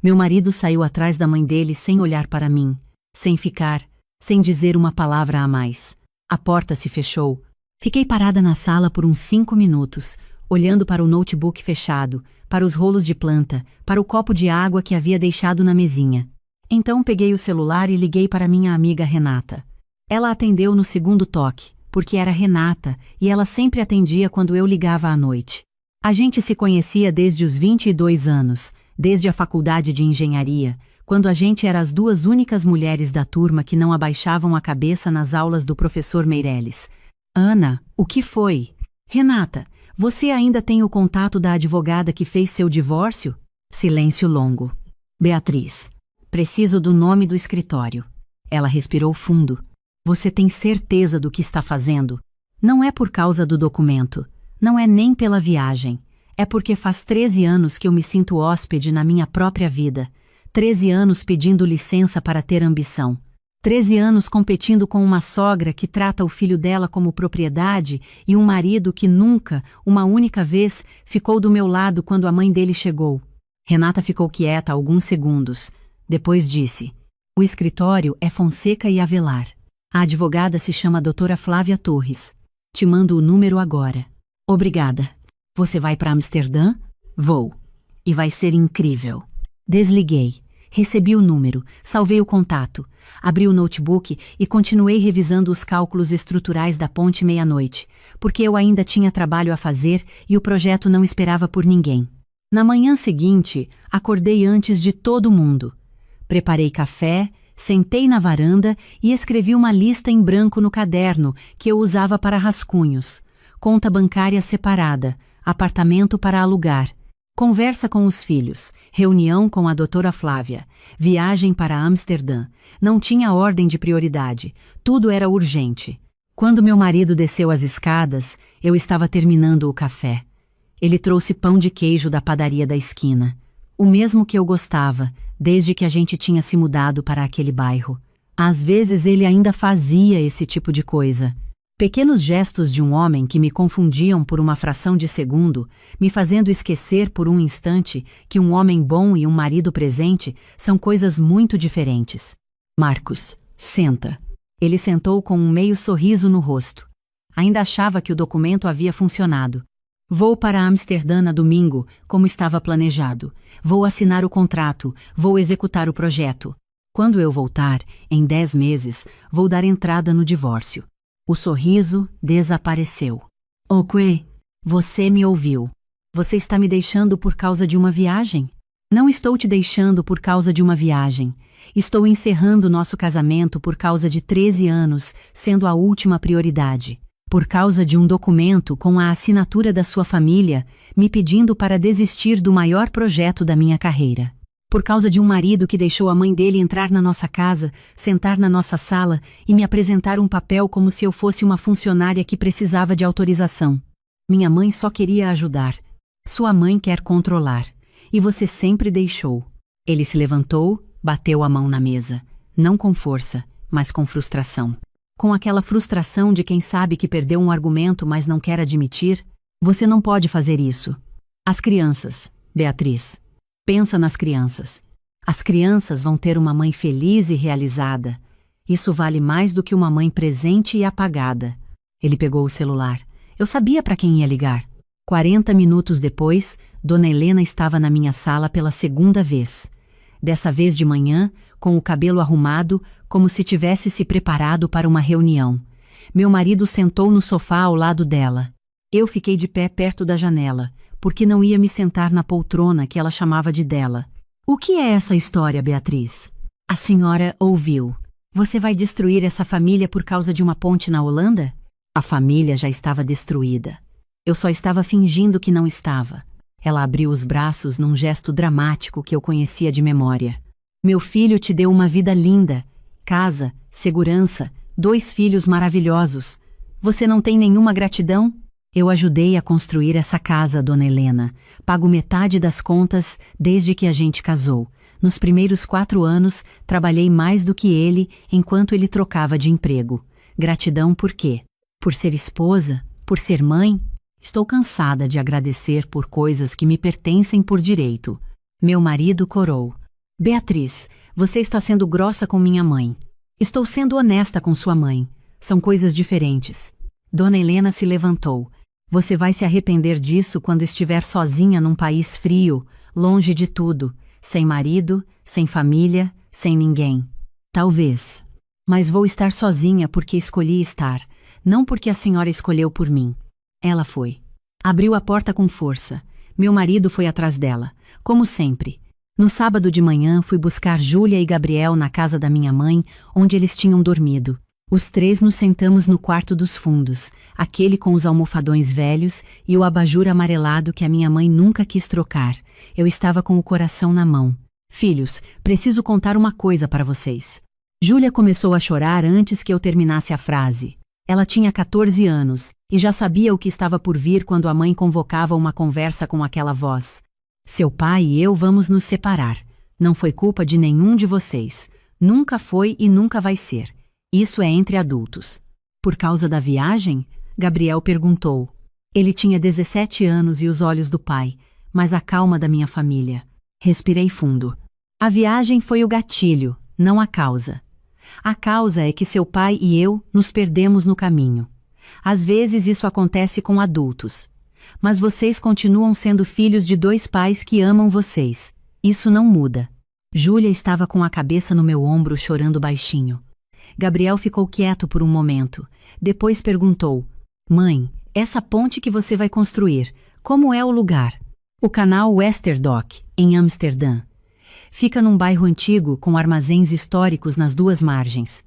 Speaker 1: Meu marido saiu atrás da mãe dele sem olhar para mim, sem ficar, sem dizer uma palavra a mais. A porta se fechou. Fiquei parada na sala por uns 5 minutos, olhando para o notebook fechado, para os rolos de planta, para o copo de água que havia deixado na mesinha. Então peguei o celular e liguei para minha amiga Renata. Ela atendeu no segundo toque, porque era Renata, e ela sempre atendia quando eu ligava à noite. A gente se conhecia desde os 22 anos, desde a faculdade de engenharia, quando a gente era as 2 únicas mulheres da turma que não abaixavam a cabeça nas aulas do professor Meirelles. Ana, o que foi? Renata, você ainda tem o contato da advogada que fez seu divórcio? Silêncio longo. Beatriz, preciso do nome do escritório. Ela respirou fundo. Você tem certeza do que está fazendo? Não é por causa do documento. Não é nem pela viagem. É porque faz 13 anos que eu me sinto hóspede na minha própria vida. 13 anos pedindo licença para ter ambição. 13 anos competindo com uma sogra que trata o filho dela como propriedade e um marido que nunca, uma única vez, ficou do meu lado quando a mãe dele chegou. Renata ficou quieta alguns segundos. Depois disse: o escritório é Fonseca e Avelar. A advogada se chama Doutora Flávia Torres. Te mando o número agora. Obrigada. Você vai para Amsterdã? Vou. E vai ser incrível. Desliguei. Recebi o número, salvei o contato, abri o notebook e continuei revisando os cálculos estruturais da ponte meia-noite, porque eu ainda tinha trabalho a fazer e o projeto não esperava por ninguém. Na manhã seguinte, acordei antes de todo mundo. Preparei café, sentei na varanda e escrevi uma lista em branco no caderno que eu usava para rascunhos. Conta bancária separada, apartamento para alugar, conversa com os filhos, reunião com a doutora Flávia, viagem para Amsterdã. Não tinha ordem de prioridade, tudo era urgente. Quando meu marido desceu as escadas, eu estava terminando o café. Ele trouxe pão de queijo da padaria da esquina, o mesmo que eu gostava, desde que a gente tinha se mudado para aquele bairro. Às vezes ele ainda fazia esse tipo de coisa. Pequenos gestos de um homem que me confundiam por uma fração de segundo, me fazendo esquecer por um instante que um homem bom e um marido presente são coisas muito diferentes. Marcos, senta. Ele sentou com um meio sorriso no rosto. Ainda achava que o documento havia funcionado. Vou para Amsterdã no domingo, como estava planejado. Vou assinar o contrato, vou executar o projeto. Quando eu voltar, em 10 meses, vou dar entrada no divórcio. O sorriso desapareceu. Ok, você me ouviu. Você está me deixando por causa de uma viagem? Não estou te deixando por causa de uma viagem. Estou encerrando nosso casamento por causa de 13 anos, sendo a última prioridade. Por causa de um documento com a assinatura da sua família, me pedindo para desistir do maior projeto da minha carreira. Por causa de um marido que deixou a mãe dele entrar na nossa casa, sentar na nossa sala e me apresentar um papel como se eu fosse uma funcionária que precisava de autorização. Minha mãe só queria ajudar. Sua mãe quer controlar. E você sempre deixou. Ele se levantou, bateu a mão na mesa. Não com força, mas com frustração. Com aquela frustração de quem sabe que perdeu um argumento, mas não quer admitir. Você não pode fazer isso. As crianças, Beatriz. Pensa nas crianças. As crianças vão ter uma mãe feliz e realizada. Isso vale mais do que uma mãe presente e apagada. Ele pegou o celular. Eu sabia para quem ia ligar. 40 minutos depois, Dona Helena estava na minha sala pela segunda vez. Dessa vez de manhã, com o cabelo arrumado, como se tivesse se preparado para uma reunião. Meu marido sentou no sofá ao lado dela. Eu fiquei de pé perto da janela, porque não ia me sentar na poltrona que ela chamava de dela. O que é essa história, Beatriz? A senhora ouviu. Você vai destruir essa família por causa de uma ponte na Holanda? A família já estava destruída. Eu só estava fingindo que não estava. Ela abriu os braços num gesto dramático que eu conhecia de memória. Meu filho te deu uma vida linda. Casa, segurança, 2 filhos maravilhosos. Você não tem nenhuma gratidão? Eu ajudei a construir essa casa, Dona Helena. Pago metade das contas desde que a gente casou. Nos primeiros 4 anos, trabalhei mais do que ele enquanto ele trocava de emprego. Gratidão por quê? Por ser esposa? Por ser mãe? Estou cansada de agradecer por coisas que me pertencem por direito. Meu marido corou. Beatriz, você está sendo grossa com minha mãe. Estou sendo honesta com sua mãe. São coisas diferentes. Dona Helena se levantou. Você vai se arrepender disso quando estiver sozinha num país frio, longe de tudo, sem marido, sem família, sem ninguém. Talvez. Mas vou estar sozinha porque escolhi estar, não porque a senhora escolheu por mim. Ela foi. Abriu a porta com força. Meu marido foi atrás dela, como sempre. No sábado de manhã fui buscar Júlia e Gabriel na casa da minha mãe, onde eles tinham dormido. Os três nos sentamos no quarto dos fundos, aquele com os almofadões velhos e o abajur amarelado que a minha mãe nunca quis trocar. Eu estava com o coração na mão. Filhos, preciso contar uma coisa para vocês. Júlia começou a chorar antes que eu terminasse a frase. Ela tinha 14 anos e já sabia o que estava por vir quando a mãe convocava uma conversa com aquela voz. Seu pai e eu vamos nos separar. Não foi culpa de nenhum de vocês. Nunca foi e nunca vai ser. Isso é entre adultos. Por causa da viagem? Gabriel perguntou. Ele tinha 17 anos e os olhos do pai, mas a calma da minha família. Respirei fundo. A viagem foi o gatilho, não a causa. A causa é que seu pai e eu nos perdemos no caminho. Às vezes isso acontece com adultos. Mas vocês continuam sendo filhos de dois pais que amam vocês. Isso não muda. Júlia estava com a cabeça no meu ombro chorando baixinho. Gabriel ficou quieto por um momento. Depois perguntou: Mãe, essa ponte que você vai construir, como é o lugar? O canal Westerdock, em Amsterdã. Fica num bairro antigo com armazéns históricos nas duas margens.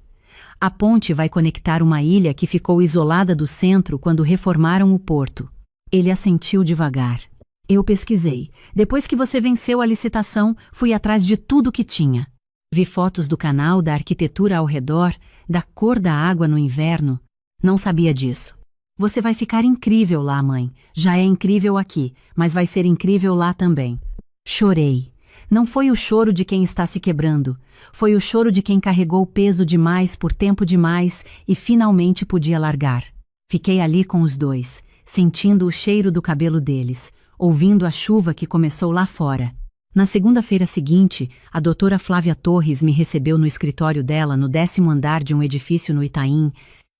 Speaker 1: A ponte vai conectar uma ilha que ficou isolada do centro quando reformaram o porto. Ele assentiu devagar. Eu pesquisei. Depois que você venceu a licitação, fui atrás de tudo que tinha. Vi fotos do canal, da arquitetura ao redor, da cor da água no inverno. Não sabia disso. Você vai ficar incrível lá, mãe. Já é incrível aqui, mas vai ser incrível lá também. Chorei. Não foi o choro de quem está se quebrando. Foi o choro de quem carregou peso demais por tempo demais e finalmente podia largar. Fiquei ali com os dois, sentindo o cheiro do cabelo deles, ouvindo a chuva que começou lá fora. Na segunda-feira seguinte, a doutora Flávia Torres me recebeu no escritório dela no 10º andar de um edifício no Itaim.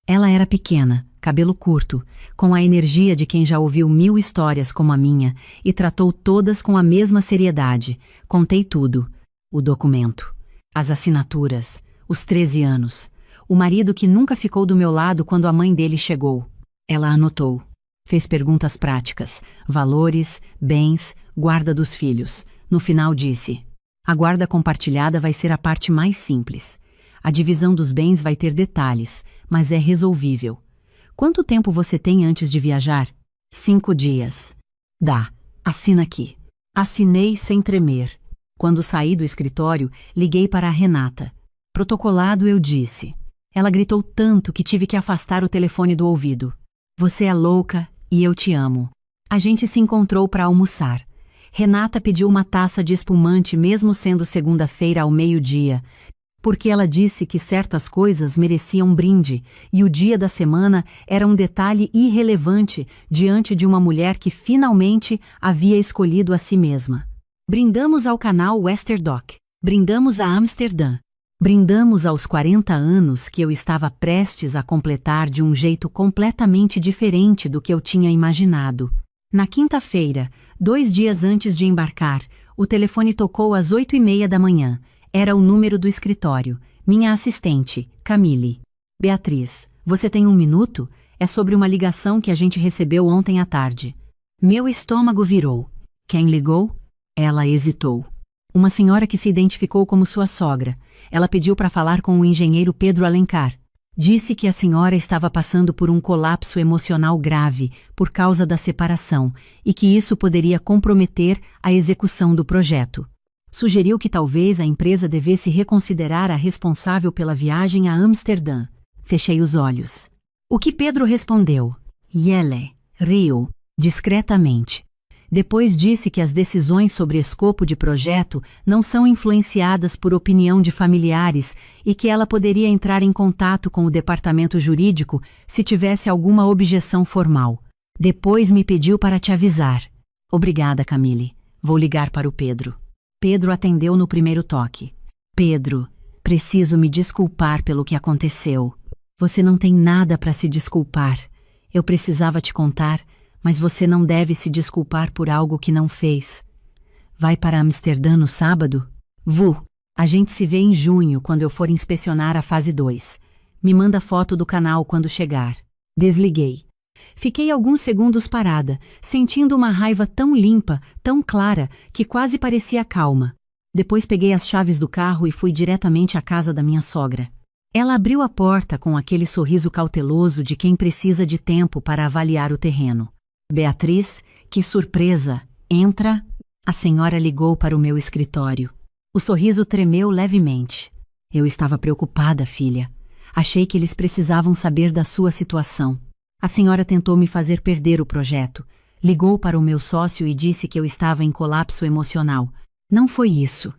Speaker 1: Ela era pequena, cabelo curto, com a energia de quem já ouviu 1000 histórias como a minha e tratou todas com a mesma seriedade. Contei tudo. O documento, as assinaturas, os 13 anos, o marido que nunca ficou do meu lado quando a mãe dele chegou. Ela anotou. Fez perguntas práticas, valores, bens, guarda dos filhos. No final disse: a guarda compartilhada vai ser a parte mais simples. A divisão dos bens vai ter detalhes, mas é resolvível. Quanto tempo você tem antes de viajar? 5 dias. Dá. Assina aqui. Assinei sem tremer. Quando saí do escritório, liguei para a Renata. Protocolado, eu disse. Ela gritou tanto que tive que afastar o telefone do ouvido. Você é louca e eu te amo. A gente se encontrou para almoçar. Renata pediu uma taça de espumante mesmo sendo segunda-feira ao meio-dia, porque ela disse que certas coisas mereciam um brinde e o dia da semana era um detalhe irrelevante diante de uma mulher que finalmente havia escolhido a si mesma. Brindamos ao canal Westerdock. Brindamos a Amsterdã. Brindamos aos 40 anos que eu estava prestes a completar de um jeito completamente diferente do que eu tinha imaginado. Na quinta-feira, 2 dias antes de embarcar, o telefone tocou às 8h30 da manhã. Era o número do escritório. Minha assistente, Camille. Beatriz, você tem 1 minuto? É sobre uma ligação que a gente recebeu ontem à tarde. Meu estômago virou. Quem ligou? Ela hesitou. Uma senhora que se identificou como sua sogra. Ela pediu para falar com o engenheiro Pedro Alencar. Disse que a senhora estava passando por um colapso emocional grave por causa da separação e que isso poderia comprometer a execução do projeto. Sugeriu que talvez a empresa devesse reconsiderar a responsável pela viagem a Amsterdã. Fechei os olhos. O que Pedro respondeu? Yele, riu, discretamente. Depois disse que as decisões sobre escopo de projeto não são influenciadas por opinião de familiares e que ela poderia entrar em contato com o departamento jurídico se tivesse alguma objeção formal. Depois me pediu para te avisar. Obrigada, Camille. Vou ligar para o Pedro. Pedro atendeu no primeiro toque. Pedro, preciso me desculpar pelo que aconteceu. Você não tem nada para se desculpar. Eu precisava te contar, mas você não deve se desculpar por algo que não fez. Vai para Amsterdã no sábado? A gente se vê em junho, quando eu for inspecionar a fase 2. Me manda foto do canal quando chegar. Desliguei. Fiquei alguns segundos parada, sentindo uma raiva tão limpa, tão clara, que quase parecia calma. Depois peguei as chaves do carro e fui diretamente à casa da minha sogra. Ela abriu a porta com aquele sorriso cauteloso de quem precisa de tempo para avaliar o terreno. Beatriz, que surpresa! Entra. A senhora ligou para o meu escritório. O sorriso tremeu levemente. Eu estava preocupada, filha. Achei que eles precisavam saber da sua situação. A senhora tentou me fazer perder o projeto. Ligou para o meu sócio e disse que eu estava em colapso emocional. Não foi isso.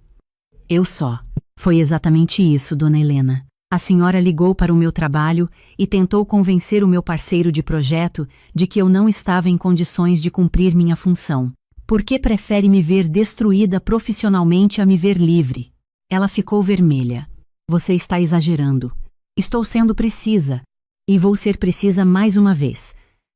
Speaker 1: Eu só. Foi exatamente isso, dona Helena. A senhora ligou para o meu trabalho e tentou convencer o meu parceiro de projeto de que eu não estava em condições de cumprir minha função. Por que prefere me ver destruída profissionalmente a me ver livre? Ela ficou vermelha. Você está exagerando. Estou sendo precisa. E vou ser precisa mais uma vez.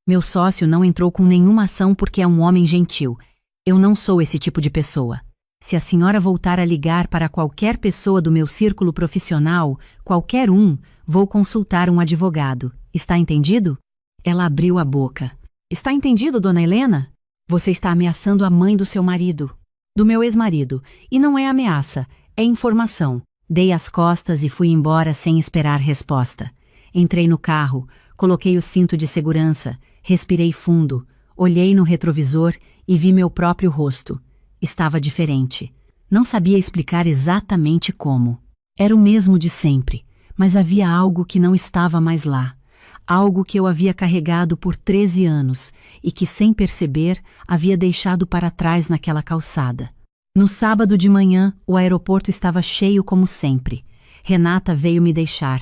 Speaker 1: Meu sócio não entrou com nenhuma ação porque é um homem gentil. Eu não sou esse tipo de pessoa. Se a senhora voltar a ligar para qualquer pessoa do meu círculo profissional, qualquer um, vou consultar um advogado. Está entendido? Ela abriu a boca. Está entendido, dona Helena? Você está ameaçando a mãe do seu marido. Do meu ex-marido. E não é ameaça, é informação. Dei as costas e fui embora sem esperar resposta. Entrei no carro, coloquei o cinto de segurança, respirei fundo, olhei no retrovisor e vi meu próprio rosto. Estava diferente. Não sabia explicar exatamente como. Era o mesmo de sempre, mas havia algo que não estava mais lá. Algo que eu havia carregado por 13 anos e que, sem perceber, havia deixado para trás naquela calçada. No sábado de manhã, o aeroporto estava cheio como sempre. Renata veio me deixar.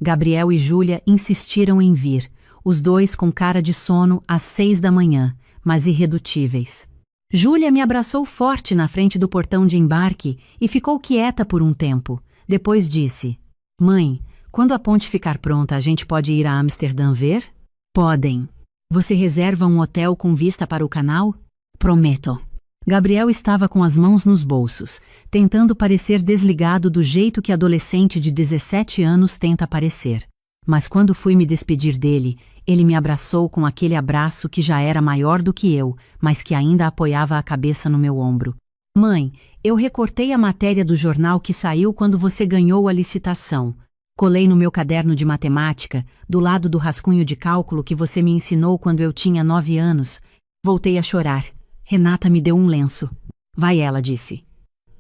Speaker 1: Gabriel e Júlia insistiram em vir, os dois com cara de sono às 6 da manhã, mas irredutíveis. Júlia me abraçou forte na frente do portão de embarque e ficou quieta por um tempo. Depois disse: Mãe, quando a ponte ficar pronta, a gente pode ir a Amsterdã ver? Podem. Você reserva um hotel com vista para o canal? Prometo. Gabriel estava com as mãos nos bolsos, tentando parecer desligado do jeito que adolescente de 17 anos tenta parecer. Mas quando fui me despedir dele, ele me abraçou com aquele abraço que já era maior do que eu, mas que ainda apoiava a cabeça no meu ombro. Mãe, eu recortei a matéria do jornal que saiu quando você ganhou a licitação. Colei no meu caderno de matemática, do lado do rascunho de cálculo que você me ensinou quando eu tinha 9 anos. Voltei a chorar. Renata me deu um lenço. Vai, ela disse.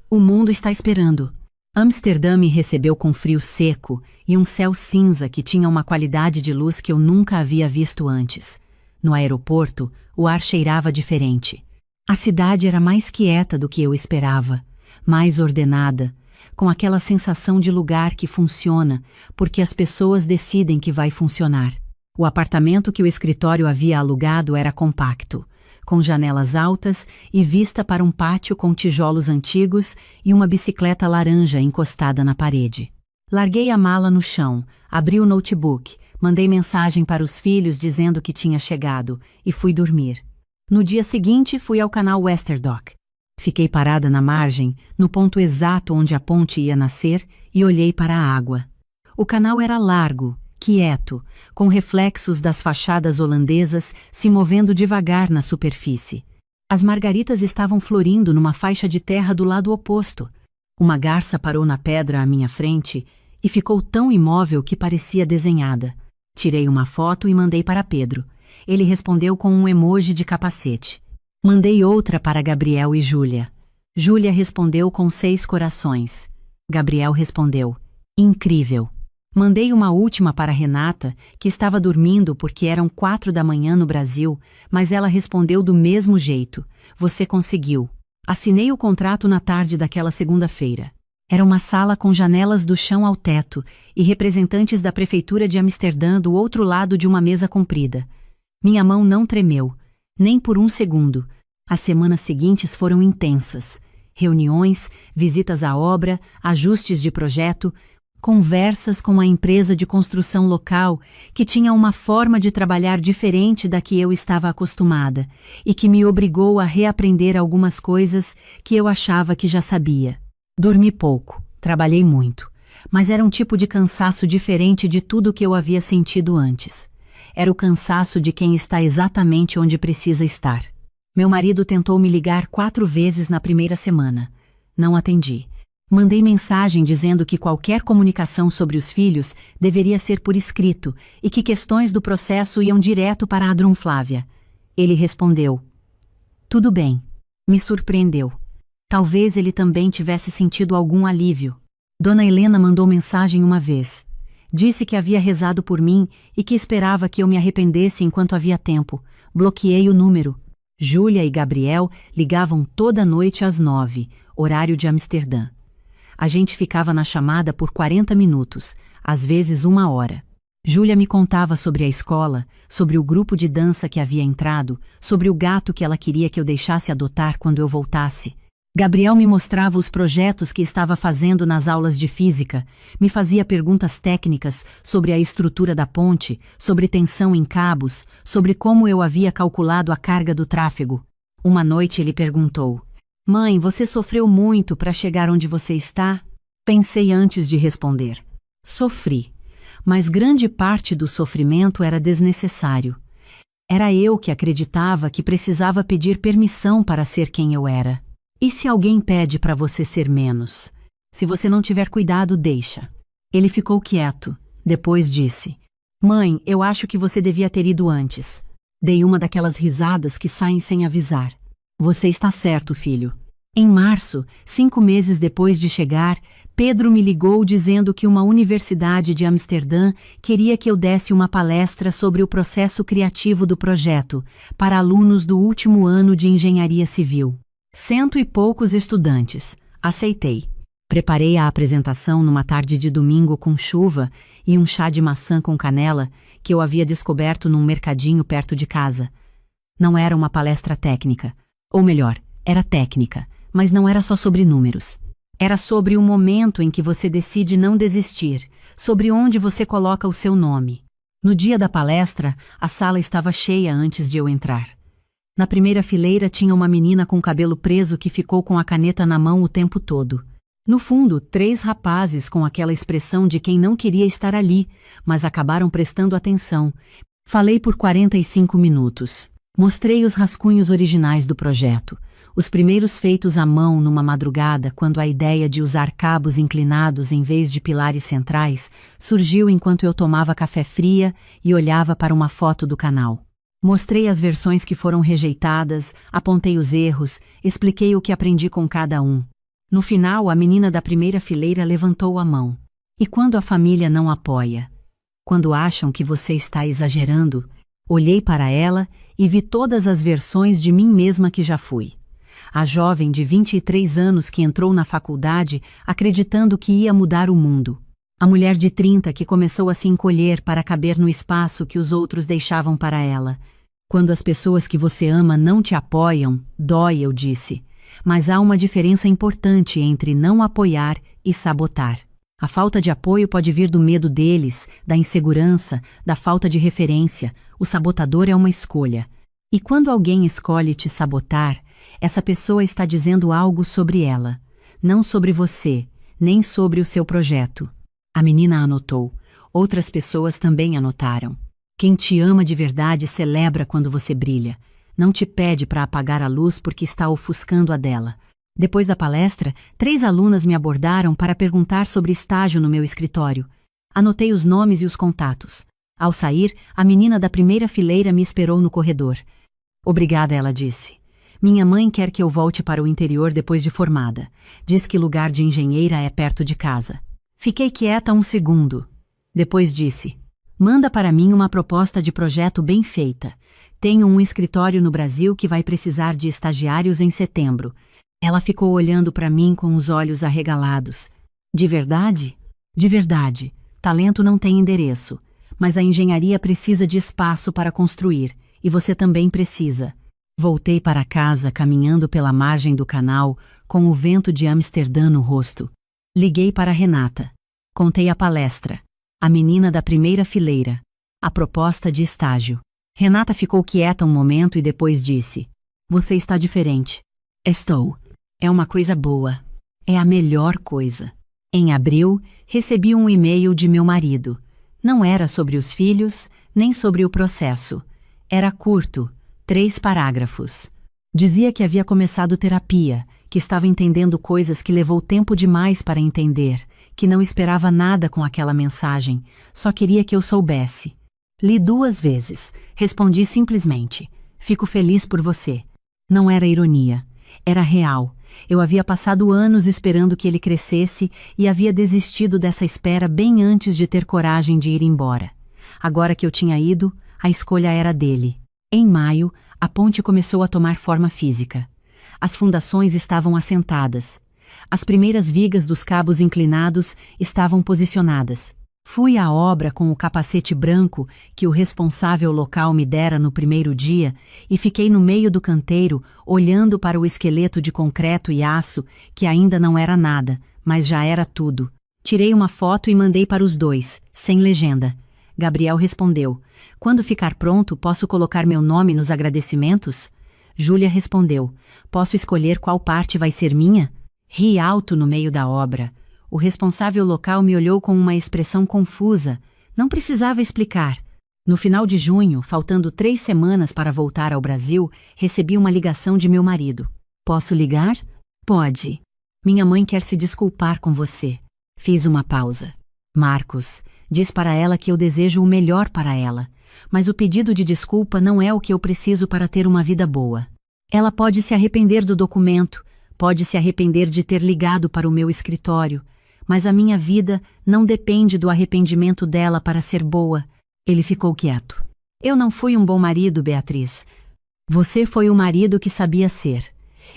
Speaker 1: O mundo está esperando. Amsterdã me recebeu com frio seco e um céu cinza que tinha uma qualidade de luz que eu nunca havia visto antes. No aeroporto, o ar cheirava diferente. A cidade era mais quieta do que eu esperava, mais ordenada, com aquela sensação de lugar que funciona, porque as pessoas decidem que vai funcionar. O apartamento que o escritório havia alugado era compacto, com janelas altas e vista para um pátio com tijolos antigos e uma bicicleta laranja encostada na parede. Larguei a mala no chão, abri o notebook, mandei mensagem para os filhos dizendo que tinha chegado e fui dormir. No dia seguinte, fui ao canal Westerdock. Fiquei parada na margem, no ponto exato onde a ponte ia nascer, e olhei para a água. O canal era largo, quieto, com reflexos das fachadas holandesas se movendo devagar na superfície. As margaritas estavam florindo numa faixa de terra do lado oposto. Uma garça parou na pedra à minha frente e ficou tão imóvel que parecia desenhada. Tirei uma foto e mandei para Pedro. Ele respondeu com um emoji de capacete. Mandei outra para Gabriel e Júlia. Júlia respondeu com 6 corações. Gabriel respondeu: incrível. Mandei uma última para Renata, que estava dormindo porque eram 4 da manhã no Brasil, mas ela respondeu do mesmo jeito: você conseguiu. Assinei o contrato na tarde daquela segunda-feira. Era uma sala com janelas do chão ao teto e representantes da prefeitura de Amsterdã do outro lado de uma mesa comprida. Minha mão não tremeu, nem por um segundo. As semanas seguintes foram intensas. Reuniões, visitas à obra, ajustes de projeto, conversas com a empresa de construção local que tinha uma forma de trabalhar diferente da que eu estava acostumada e que me obrigou a reaprender algumas coisas que eu achava que já sabia. Dormi pouco, trabalhei muito, mas era um tipo de cansaço diferente de tudo que eu havia sentido antes. Era o cansaço de quem está exatamente onde precisa estar. Meu marido tentou me ligar 4 vezes na primeira semana. Não atendi. Mandei mensagem dizendo que qualquer comunicação sobre os filhos deveria ser por escrito e que questões do processo iam direto para Adrum Flávia. Ele respondeu: tudo bem. Me surpreendeu. Talvez ele também tivesse sentido algum alívio. Dona Helena mandou mensagem uma vez. Disse que havia rezado por mim e que esperava que eu me arrependesse enquanto havia tempo. Bloqueei o número. Júlia e Gabriel ligavam toda noite às 9, horário de Amsterdã. A gente ficava na chamada por 40 minutos, às vezes 1 hora. Júlia me contava sobre a escola, sobre o grupo de dança que havia entrado, sobre o gato que ela queria que eu deixasse adotar quando eu voltasse. Gabriel me mostrava os projetos que estava fazendo nas aulas de física, me fazia perguntas técnicas sobre a estrutura da ponte, sobre tensão em cabos, sobre como eu havia calculado a carga do tráfego. Uma noite ele perguntou: mãe, você sofreu muito para chegar onde você está? Pensei antes de responder. Sofri, mas grande parte do sofrimento era desnecessário. Era eu que acreditava que precisava pedir permissão para ser quem eu era. E se alguém pede para você ser menos? Se você não tiver cuidado, deixa. Ele ficou quieto. Depois disse: mãe, eu acho que você devia ter ido antes. Dei uma daquelas risadas que saem sem avisar. Você está certo, filho. Em março, 5 meses depois de chegar, Pedro me ligou dizendo que uma universidade de Amsterdã queria que eu desse uma palestra sobre o processo criativo do projeto para alunos do último ano de engenharia civil. 100 e poucos estudantes. Aceitei. Preparei a apresentação numa tarde de domingo com chuva e um chá de maçã com canela que eu havia descoberto num mercadinho perto de casa. Não era uma palestra técnica. Ou melhor, era técnica, mas não era só sobre números. Era sobre o momento em que você decide não desistir, sobre onde você coloca o seu nome. No dia da palestra, a sala estava cheia antes de eu entrar. Na primeira fileira tinha uma menina com cabelo preso que ficou com a caneta na mão o tempo todo. No fundo, 3 rapazes com aquela expressão de quem não queria estar ali, mas acabaram prestando atenção. Falei por 45 minutos. Mostrei os rascunhos originais do projeto, os primeiros feitos à mão numa madrugada, quando a ideia de usar cabos inclinados em vez de pilares centrais surgiu enquanto eu tomava café fria e olhava para uma foto do canal. Mostrei as versões que foram rejeitadas, apontei os erros, expliquei o que aprendi com cada um. No final, a menina da primeira fileira levantou a mão. E quando a família não apoia? Quando acham que você está exagerando? Olhei para ela e vi todas as versões de mim mesma que já fui. A jovem de 23 anos que entrou na faculdade acreditando que ia mudar o mundo. A mulher de 30 que começou a se encolher para caber no espaço que os outros deixavam para ela. Quando as pessoas que você ama não te apoiam, dói, eu disse. Mas há uma diferença importante entre não apoiar e sabotar. A falta de apoio pode vir do medo deles, da insegurança, da falta de referência. O sabotador é uma escolha. E quando alguém escolhe te sabotar, essa pessoa está dizendo algo sobre ela, não sobre você, nem sobre o seu projeto. A menina anotou. Outras pessoas também anotaram. Quem te ama de verdade celebra quando você brilha. Não te pede para apagar a luz porque está ofuscando a dela. Depois da palestra, 3 alunas me abordaram para perguntar sobre estágio no meu escritório. Anotei os nomes e os contatos. Ao sair, a menina da primeira fileira me esperou no corredor. Obrigada, ela disse. Minha mãe quer que eu volte para o interior depois de formada. Diz que lugar de engenheira é perto de casa. Fiquei quieta 1 segundo. Depois disse: manda para mim uma proposta de projeto bem feita. Tenho um escritório no Brasil que vai precisar de estagiários em setembro. Ela ficou olhando para mim com os olhos arregalados. De verdade? De verdade. Talento não tem endereço. Mas a engenharia precisa de espaço para construir. E você também precisa. Voltei para casa caminhando pela margem do canal com o vento de Amsterdã no rosto. Liguei para Renata. Contei a palestra. A menina da primeira fileira. A proposta de estágio. Renata ficou quieta um momento e depois disse: você está diferente. Estou. É uma coisa boa. É a melhor coisa. Em abril, recebi um e-mail de meu marido. Não era sobre os filhos, nem sobre o processo. Era curto, 3 parágrafos. Dizia que havia começado terapia que estava entendendo coisas que levou tempo demais para entender, que não esperava nada com aquela mensagem, só queria que eu soubesse. Li 2 vezes, respondi simplesmente: fico feliz por você. Não era ironia, era real. Eu havia passado anos esperando que ele crescesse e havia desistido dessa espera bem antes de ter coragem de ir embora. Agora que eu tinha ido, a escolha era dele. Em maio, a ponte começou a tomar forma física. As fundações estavam assentadas. As primeiras vigas dos cabos inclinados estavam posicionadas. Fui à obra com o capacete branco que o responsável local me dera no primeiro dia e fiquei no meio do canteiro, olhando para o esqueleto de concreto e aço, que ainda não era nada, mas já era tudo. Tirei uma foto e mandei para os 2, sem legenda. Gabriel respondeu: quando ficar pronto, posso colocar meu nome nos agradecimentos? Júlia respondeu: posso escolher qual parte vai ser minha? Ri alto no meio da obra. O responsável local me olhou com uma expressão confusa. Não precisava explicar. No final de junho, faltando 3 semanas para voltar ao Brasil, recebi uma ligação de meu marido. Posso ligar? Pode. Minha mãe quer se desculpar com você. Fiz uma pausa. Marcos, diz para ela que eu desejo o melhor para ela, mas o pedido de desculpa não é o que eu preciso para ter uma vida boa. Ela pode se arrepender do documento, pode se arrepender de ter ligado para o meu escritório, mas a minha vida não depende do arrependimento dela para ser boa. Ele ficou quieto. Eu não fui um bom marido, Beatriz. Você foi o marido que sabia ser.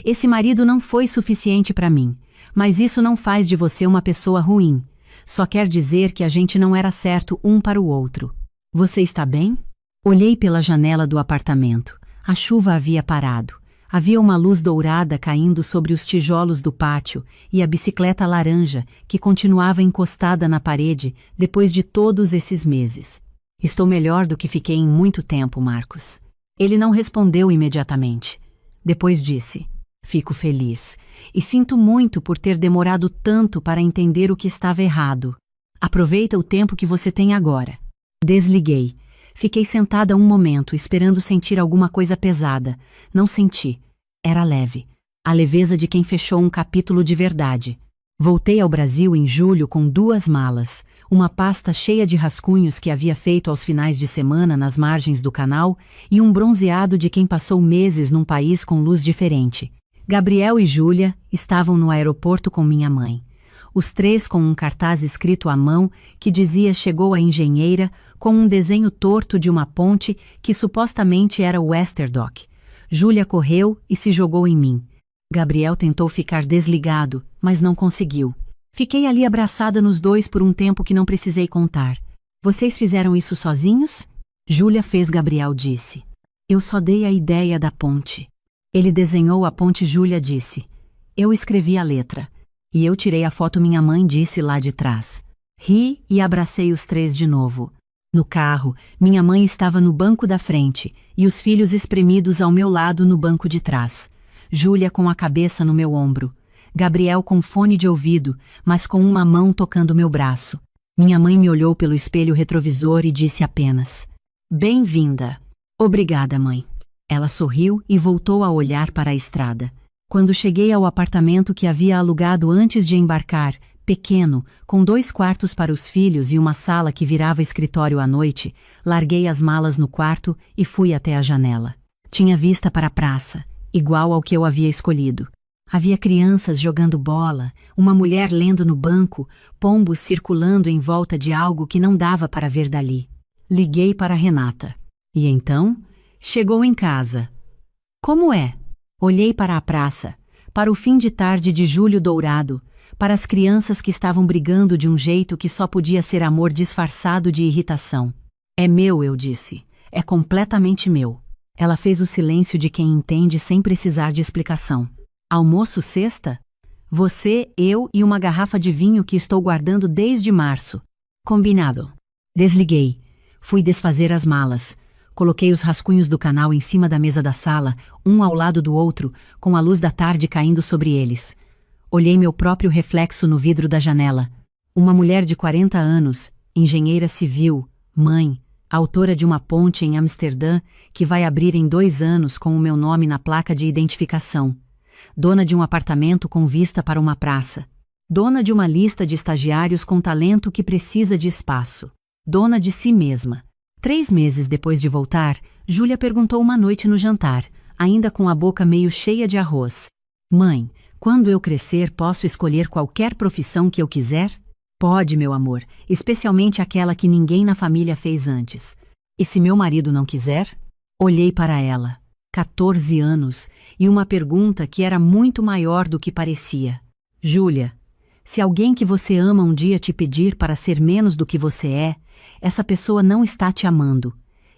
Speaker 1: Esse marido não foi suficiente para mim, mas isso não faz de você uma pessoa ruim. Só quer dizer que a gente não era certo um para o outro. Você está bem? Olhei pela janela do apartamento. A chuva havia parado. Havia uma luz dourada caindo sobre os tijolos do pátio e a bicicleta laranja, que continuava encostada na parede depois de todos esses meses. Estou melhor do que fiquei em muito tempo, Marcos. Ele não respondeu imediatamente. Depois disse: fico feliz e sinto muito por ter demorado tanto para entender o que estava errado. Aproveita o tempo que você tem agora. Desliguei. Fiquei sentada um momento, esperando sentir alguma coisa pesada. Não senti. Era leve. A leveza de quem fechou um capítulo de verdade. Voltei ao Brasil em julho com 2 malas, uma pasta cheia de rascunhos que havia feito aos finais de semana nas margens do canal e um bronzeado de quem passou meses num país com luz diferente. Gabriel e Júlia estavam no aeroporto com minha mãe. Os 3 com um cartaz escrito à mão que dizia "Chegou a engenheira", com um desenho torto de uma ponte que supostamente era o Westerdock. Júlia correu e se jogou em mim. Gabriel tentou ficar desligado, mas não conseguiu. Fiquei ali abraçada nos 2 por um tempo que não precisei contar. Vocês fizeram isso sozinhos? Júlia fez, Gabriel disse. Eu só dei a ideia da ponte. Ele desenhou a ponte, Júlia disse. Eu escrevi a letra. E eu tirei a foto, minha mãe disse lá de trás. Ri e abracei os 3 de novo. No carro, minha mãe estava no banco da frente e os filhos espremidos ao meu lado no banco de trás. Júlia com a cabeça no meu ombro. Gabriel com fone de ouvido, mas com uma mão tocando meu braço. Minha mãe me olhou pelo espelho retrovisor e disse apenas: "Bem-vinda." "Obrigada, mãe." Ela sorriu e voltou a olhar para a estrada. Quando cheguei ao apartamento que havia alugado antes de embarcar, pequeno, com 2 quartos para os filhos e uma sala que virava escritório à noite, larguei as malas no quarto e fui até a janela. Tinha vista para a praça, igual ao que eu havia escolhido. Havia crianças jogando bola, uma mulher lendo no banco, pombos circulando em volta de algo que não dava para ver dali. Liguei para Renata. E então, chegou em casa. Como é? Olhei para a praça, para o fim de tarde de julho dourado, para as crianças que estavam brigando de um jeito que só podia ser amor disfarçado de irritação. É meu, eu disse. É completamente meu. Ela fez o silêncio de quem entende sem precisar de explicação. Almoço sexta? Você, eu e uma garrafa de vinho que estou guardando desde março. Combinado. Desliguei. Fui desfazer as malas. Coloquei os rascunhos do canal em cima da mesa da sala, um ao lado do outro, com a luz da tarde caindo sobre eles. Olhei meu próprio reflexo no vidro da janela. Uma mulher de 40 anos, engenheira civil, mãe, autora de uma ponte em Amsterdã que vai abrir em 2 anos com o meu nome na placa de identificação. dona de um apartamento com vista para uma praça, dona de uma lista de estagiários com talento que precisa de espaço, dona de si mesma. 3 meses depois de voltar, Júlia perguntou uma noite no jantar, ainda com a boca meio cheia de arroz: Mãe, quando eu crescer posso escolher qualquer profissão que eu quiser? Pode, meu amor, especialmente aquela que ninguém na família fez antes. E se meu marido não quiser? Olhei para ela, 14 anos, e uma pergunta que era muito maior do que parecia. Júlia, se alguém que você ama um dia te pedir para ser menos do que você é, essa pessoa não está te amando,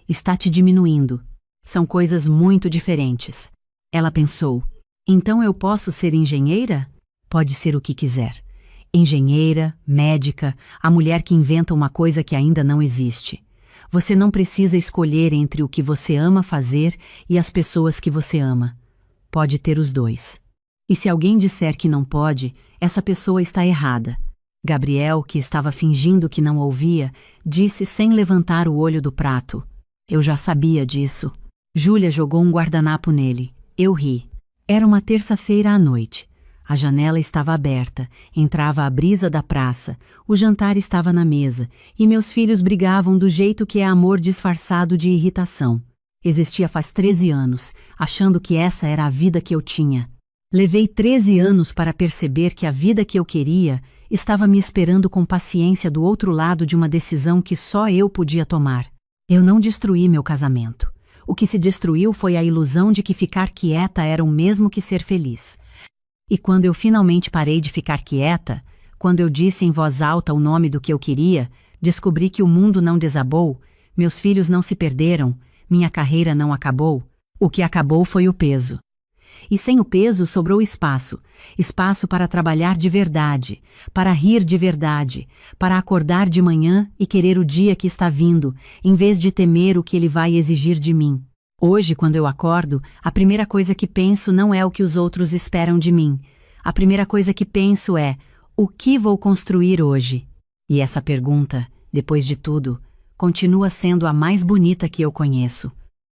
Speaker 1: está te diminuindo. São coisas muito diferentes. Ela pensou: então eu posso ser engenheira? Pode ser o que quiser. Engenheira, médica, a mulher que inventa uma coisa que ainda não existe. Você não precisa escolher entre o que você ama fazer e as pessoas que você ama. Pode ter os dois. E se alguém disser que não pode, essa pessoa está errada. Gabriel, que estava fingindo que não ouvia, disse sem levantar o olho do prato: eu já sabia disso. Júlia jogou um guardanapo nele. Eu ri. Era uma terça-feira à noite. A janela estava aberta, entrava a brisa da praça, o jantar estava na mesa, e meus filhos brigavam do jeito que é amor disfarçado de irritação. Existia faz 13 anos, achando que essa era a vida que eu tinha. Levei 13 anos para perceber que a vida que eu queria estava me esperando com paciência do outro lado de uma decisão que só eu podia tomar. Eu não destruí meu casamento. O que se destruiu foi a ilusão de que ficar quieta era o mesmo que ser feliz. E quando eu finalmente parei de ficar quieta, quando eu disse em voz alta o nome do que eu queria, descobri que o mundo não desabou, meus filhos não se perderam, minha carreira não acabou. O que acabou foi o peso. E sem o peso sobrou espaço. Espaço para trabalhar de verdade, para rir de verdade, para acordar de manhã e querer o dia que está vindo, em vez de temer o que ele vai exigir de mim. Hoje, quando eu acordo, a primeira coisa que penso não é o que os outros esperam de mim. A primeira coisa que penso é: o que vou construir hoje? E essa pergunta, depois de tudo, continua sendo a mais bonita que eu conheço.